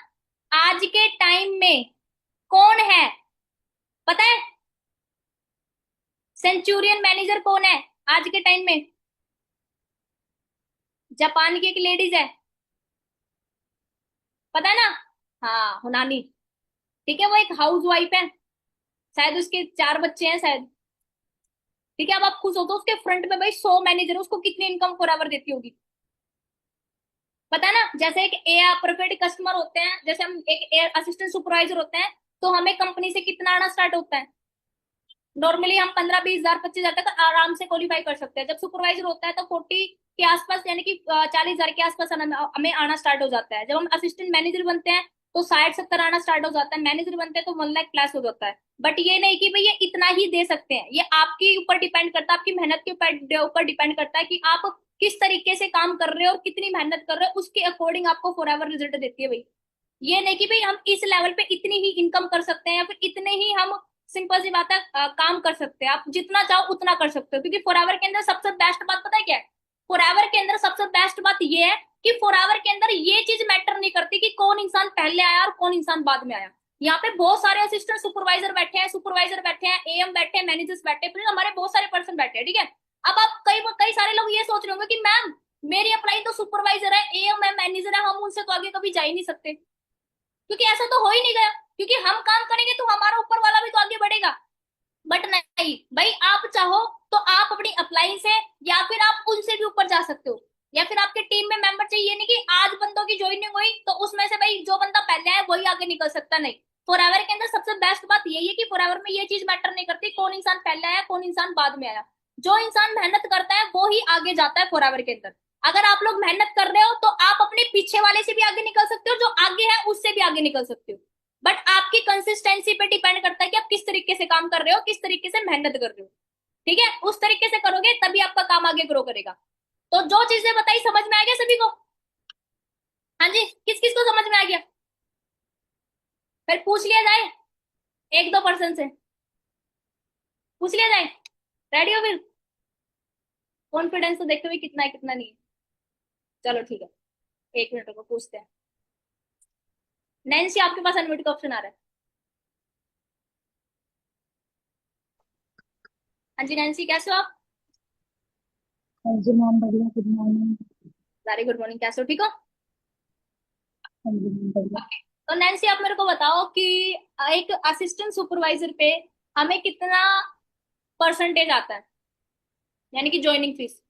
आज के टाइम में कौन है? पता है सेंचुरियन मैनेजर कौन है आज के टाइम में? जापान की एक लेडीज है, पता है ना? हाँ, हुनानी। ठीक है, वो एक हाउस वाइफ है, शायद उसके 4 बच्चे हैं शायद। ठीक है, अब आप खुश हो तो उसके फ्रंट में भाई 100 मैनेजर, उसको कितनी इनकम फॉर आवर देती होगी? पता है ना? जैसे एक एआर प्रिपेड कस्टमर होते हैं, जैसे हम एक एयर असिस्टेंट सुपरवाइजर होते हैं, तो हमें कंपनी से कितना आना स्टार्ट होता है? नॉर्मली हम 15-20 हजार 25 हजार तक आराम से क्वालिफाई कर सकते हैं। जब सुपरवाइजर होता है तो 40 के आसपास, यानी कि 40 हजार के आसपास हमें आना स्टार्ट हो जाता है। जब हम असिस्टेंट मैनेजर बनते हैं तो 60-70 आना स्टार्ट हो जाता है। मैनेजर बनते हैं तो 1 लाख प्लस हो जाता है। बट ये नहीं कि भाई ये इतना ही दे सकते हैं, ये आपके ऊपर डिपेंड करता है, आपकी मेहनत के ऊपर डिपेंड करता है कि आप किस तरीके से काम कर रहे हो और कितनी मेहनत कर रहे हो, उसके अकॉर्डिंग आपको फॉर एवर रिजल्ट देती है भाई। ये नहीं कि भाई हम इस लेवल पे इतनी ही इनकम कर सकते हैं या फिर इतने ही हम, सिंपल सी बात है, काम कर सकते हैं। आप जितना चाहो उतना कर सकते हो, क्योंकि फॉरएवर के अंदर सबसे बेस्ट बात पता है क्या है? फॉरएवर के अंदर सबसे बेस्ट बात ये है कि फॉरएवर के अंदर ये चीज मैटर नहीं करती कि कौन इंसान पहले आया और कौन इंसान बाद में आया। यहाँ पे बहुत सारे असिस्टेंट सुपरवाइजर बैठे हैं, एएम बैठे हैं, मैनेजर्स बैठे हैं, फिर हमारे बहुत सारे पर्सन बैठे हैं। ठीक है, अब आप कई कई सारे लोग ये सोच रहे होंगे कि मैम मेरी अप्लाई तो सुपरवाइजर है, एएम है, मैनेजर है, हम उनसे तो आगे कभी जा ही नहीं सकते, क्योंकि ऐसा तो हो ही नहीं गया। क्योंकि हम काम करेंगे तो हमारा ऊपर वाला भी तो आगे बढ़ेगा। बट नहीं भाई, आप चाहो तो आप अपनी अप्लाई से या फिर आप उनसे भी ऊपर जा सकते हो, या फिर आपके टीम में मेंबर चाहिए। ये नहीं कि आज बंदों की ज्वाइनिंग हुई तो उसमें से भाई जो बंदा पहले आया वही आगे निकल सकता, नहीं। फॉरएवर के अंदर सबसे बेस्ट बात यही है कि फॉरएवर में ये चीज मैटर नहीं करती कौन इंसान पहले आया कौन इंसान बाद में आया। जो इंसान मेहनत करता है वो ही आगे जाता है फॉरएवर के अंदर। अगर आप लोग मेहनत कर रहे हो तो आप अपने पीछे वाले से भी आगे निकल सकते हो, जो आगे है उससे भी आगे निकल सकते हो। बट आपकी कंसिस्टेंसी पे डिपेंड करता है कि आप किस तरीके से काम कर रहे हो, किस तरीके से मेहनत कर रहे हो। ठीक है, उस तरीके से करोगे तभी आपका काम आगे ग्रो करेगा। तो जो चीजें बताई समझ में आ गया सभी को? हाँ जी, किस किस को समझ में आ गया? फिर पूछ लिया जाए 1-2 पर्सन से, पूछ लिया जाए। रेडी हो फिर? कॉन्फिडेंस तो देखते हुए कितना है कितना नहीं है। चलो ठीक है, 1 मिनट को पूछते हैं। नैन्सी, आपके पास अनम्यूट का ऑप्शन आ रहा है। हाँ जी नैन्सी, कैसे हो आप? हाँ जी मैम, बढ़िया। Good morning. Very good morning, कैसे हो? ठीक हो? हाँ जी मैम, बढ़िया। Okay. तो नैन्सी आप मेरे को बताओ कि एक असिस्टेंट सुपरवाइजर पे हमें कितना परसेंटेज आता है, यानी कि ज्वाइनिंग फीस?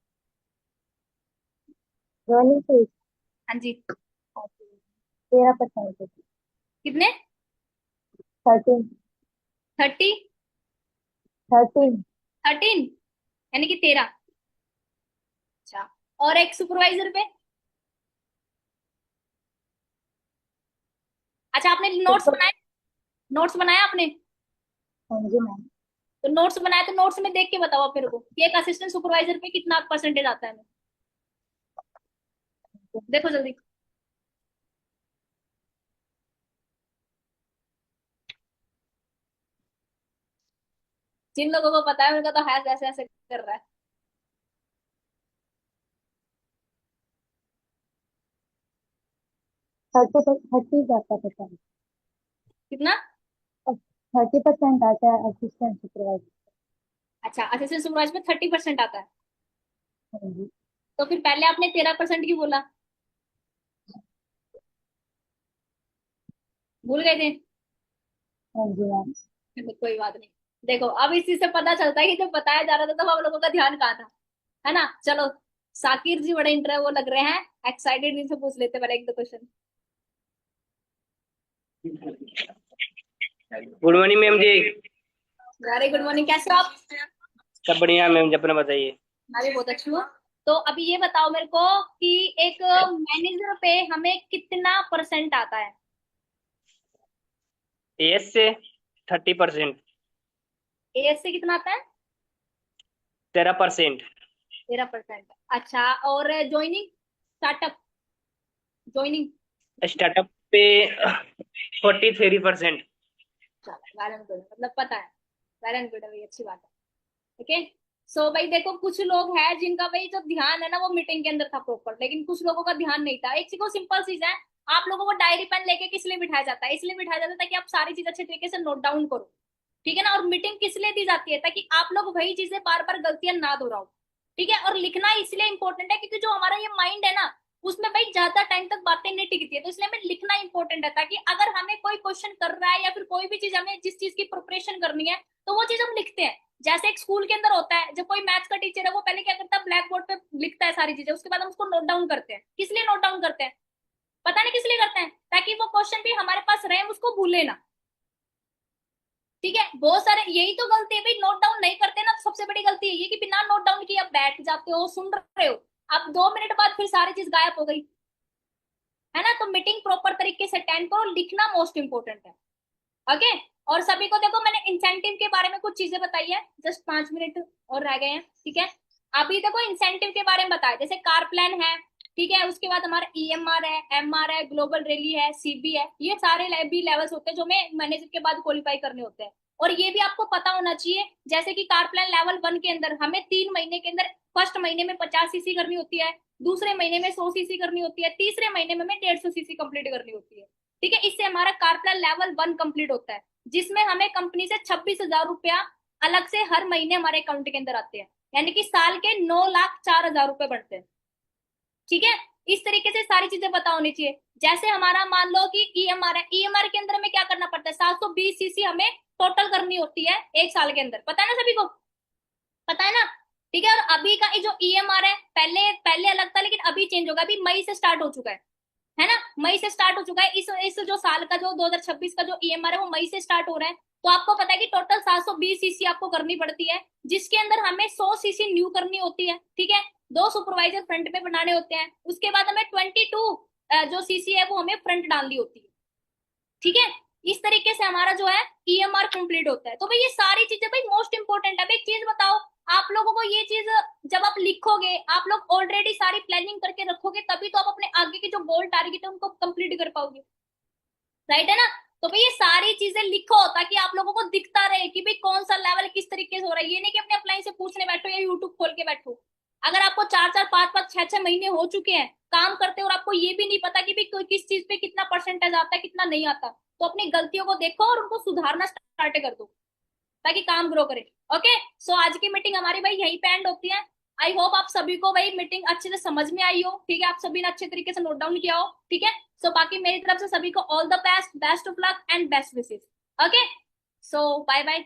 रॉयल फीस हाँ जी। 13%। कितने? 13। 30? 13। 13? यानी कि 13? अच्छा, और एक सुपरवाइजर पे? अच्छा, आपने नोट्स सुपर। बनाए? नोट्स बनाया आपने? हाँ जी मैम। तो नोट्स बनाया तो नोट्स में देख के बताओ आप मेरे को कि एक असिस्टेंट सुपरवाइजर पे कितना परसेंटेज आता है। देखो जल्दी। जिन लोगों को पता है उनका तो है ऐसे ऐसे कर रहा है। 30 जाता है। कितना? 30% आता है असिस्टेंट सुपरवाइजर। अच्छा, असिस्टेंट सुपरवाइजर में 30% आता है। हाँ जी। तो फिर पहले आपने 13% की बोला, भूल गए थे? हाँ जी मैम। चलो, कोई बात नहीं। देखो अब इस चीज से पता चलता है कि जब बताया जा रहा था तब हम लोगों का ध्यान कहाँ था, है ना? चलो, साकिर जी बड़े इंटर वो लग रहे हैं एक्साइटेड, इनसे पूछ लेते पहले 1-2 क्वेश्चन। गुड मॉर्निंग मैम जी। वेरी गुड मॉर्निंग, कैसे हो आप? सब बढ़िया मैम जी, अपना बताइए। मैं भी बहुत अच्छी हूँ। तो अभी ये बताओ मेरे को कि एक मैनेजर पे हमें कितना परसेंट आता है? एएस से 30%। एएस से कितना आता है? 13%। 13%। अच्छा, और ज्वाइनिंग, स्टार्टअप ज्वाइनिंग? स्टार्टअप पे 43%। वेल एंड गुड, मतलब पता है। वेल एंड गुड है भाई, अच्छी बात है। ओके, सो भाई देखो, कुछ लोग हैं जिनका भाई जो ध्यान है ना वो मीटिंग के अंदर था प्रॉपर, लेकिन कुछ लोगों का ध्यान नहीं था। एक चीज को सिंपल चीज है, आप लोगों को डायरी पेन लेके किस लिए बिठाया जाता है? इसलिए बिठाया जाता है ताकि आप सारी चीज अच्छे तरीके से नोट डाउन करो, ठीक है ना। और मीटिंग किस लिए दी जाती है? ताकि आप लोग वही चीजें बार बार गलतियां ना दोहराओ, ठीक है। और लिखना इसलिए इंपॉर्टेंट है क्योंकि जो हमारा ये माइंड है ना, उसमें भाई ज्यादा टाइम तक बातें नहीं टिकती है, तो इसलिए हमें लिखना इंपॉर्टेंट है, ताकि अगर हमें कोई क्वेश्चन कर रहा है या फिर कोई भी चीज, हमें जिस चीज की प्रिपरेशन करनी है, तो वो चीज हम लिखते हैं। जैसे एक स्कूल के अंदर होता है, जब कोई मैथ्स का टीचर है वो पहले क्या करता है, ब्लैक बोर्ड पे लिखता है सारी चीजें, उसके बाद हम उसको नोट डाउन करते हैं। किस लिए नोट डाउन करते हैं? पता नहीं किस लिए करते हैं, ताकि वो क्वेश्चन भी हमारे पास रहे, हम उसको भूले ना, ठीक है। बहुत सारे यही तो गलती है भाई, नोट डाउन नहीं करते ना, तो सबसे बड़ी गलती यही है कि बिना नोट डाउन किए आप बैठ जाते हो, सुन रहे हो, अब 2 मिनट बाद फिर सारी चीज गायब हो गई, है ना। तो मीटिंग प्रॉपर तरीके से अटेंड करो, लिखना मोस्ट इंपोर्टेंट है। ओके, और सभी को देखो, मैंने इंसेंटिव के बारे में कुछ चीजें बताई है, जस्ट 5 मिनट और रह गए हैं, ठीक है। अभी देखो इंसेंटिव के बारे में बताया, जैसे कार प्लान है, ठीक है, उसके बाद हमारा ईएमआर है, एमआर है, ग्लोबल रैली है, सीबी है, ये सारे भी लेवल्स होते हैं जो हमें मैनेजर के बाद क्वालिफाई करने होते हैं। और ये भी आपको पता होना चाहिए, जैसे कि कार प्लान लेवल 1 के अंदर हमें 3 महीने के अंदर, फर्स्ट महीने में 50 सीसी करनी होती है, दूसरे महीने में 100 सीसी करनी होती है, तीसरे महीने में हमें 150 सीसी कंप्लीट करनी होती है, ठीक है। इससे हमारा कार प्लान लेवल 1 कंप्लीट होता है, जिसमें हमें कंपनी से 26,000 रुपया अलग से हर महीने हमारे अकाउंट के अंदर आते हैं, यानी कि साल के 9,04,000 रुपए बढ़ते हैं, ठीक है। इस तरीके से सारी चीजें पता होनी चाहिए। जैसे हमारा मान लो कि ईएमआर है, ईएमआर के अंदर हमें क्या करना पड़ता है, 720 सीसी हमें टोटल करनी होती है एक साल के अंदर, पता है ना सभी को, पता है ना, ठीक है। और अभी का ये जो ईएमआर है, पहले पहले अलग था लेकिन अभी चेंज होगा, अभी मई से स्टार्ट हो चुका है ना, मई से स्टार्ट हो चुका है। इस जो साल का जो 2026 का जो ईएमआर है वो मई से स्टार्ट हो रहा है। तो आपको पता है कि टोटल 720 सीसी आपको करनी पड़ती है, जिसके अंदर हमें 100 सीसी न्यू करनी होती है, ठीक है। 2 सुपरवाइजर फ्रंट पे बनाने होते हैं, उसके बाद हमें 22 जो सीसी है वो हमें फ्रंट डालनी होती है, ठीक है। इस तरीके से हमारा जो है ईएमआर कंप्लीट होता है। तो भाई ये सारी चीजें भाई मोस्ट इंपोर्टेंट है। भाई एक चीज बताओ, आप लोगों को ये चीज जब आप लिखोगे, आप लोग ऑलरेडी सारी प्लानिंग करके रखोगे, तभी तो आप अपने आगे के जो गोल टारगेट है उनको कंप्लीट कर पाओगे, राइट है ना। तो भाई ये सारी चीजें लिखो ताकि आप लोगों को दिखता रहे कि भाई कौन सा लेवल किस तरीके से हो रहा है। ये नहीं कि अपने अपलाइन से पूछने बैठो या यूट्यूब खोल के बैठो। अगर आपको 4-4, 5-5, 6-6 महीने हो चुके हैं काम करते और आपको ये भी नहीं पता कि भाई किस चीज पे कितना परसेंटेज आता है कितना नहीं आता, तो अपनी गलतियों को देखो और उनको सुधारना स्टार्ट कर दो ताकि काम ग्रो करे। ओके, सो आज की मीटिंग हमारी भाई यहीं पे एंड होती है। आई होप आप सभी को भाई मीटिंग अच्छे से समझ में आई हो, ठीक है, आप सभी ने अच्छे तरीके से नोट डाउन किया हो, ठीक है। सो बाकी मेरी तरफ से सभी को all the best, best of luck and best wishes. Okay, so bye bye.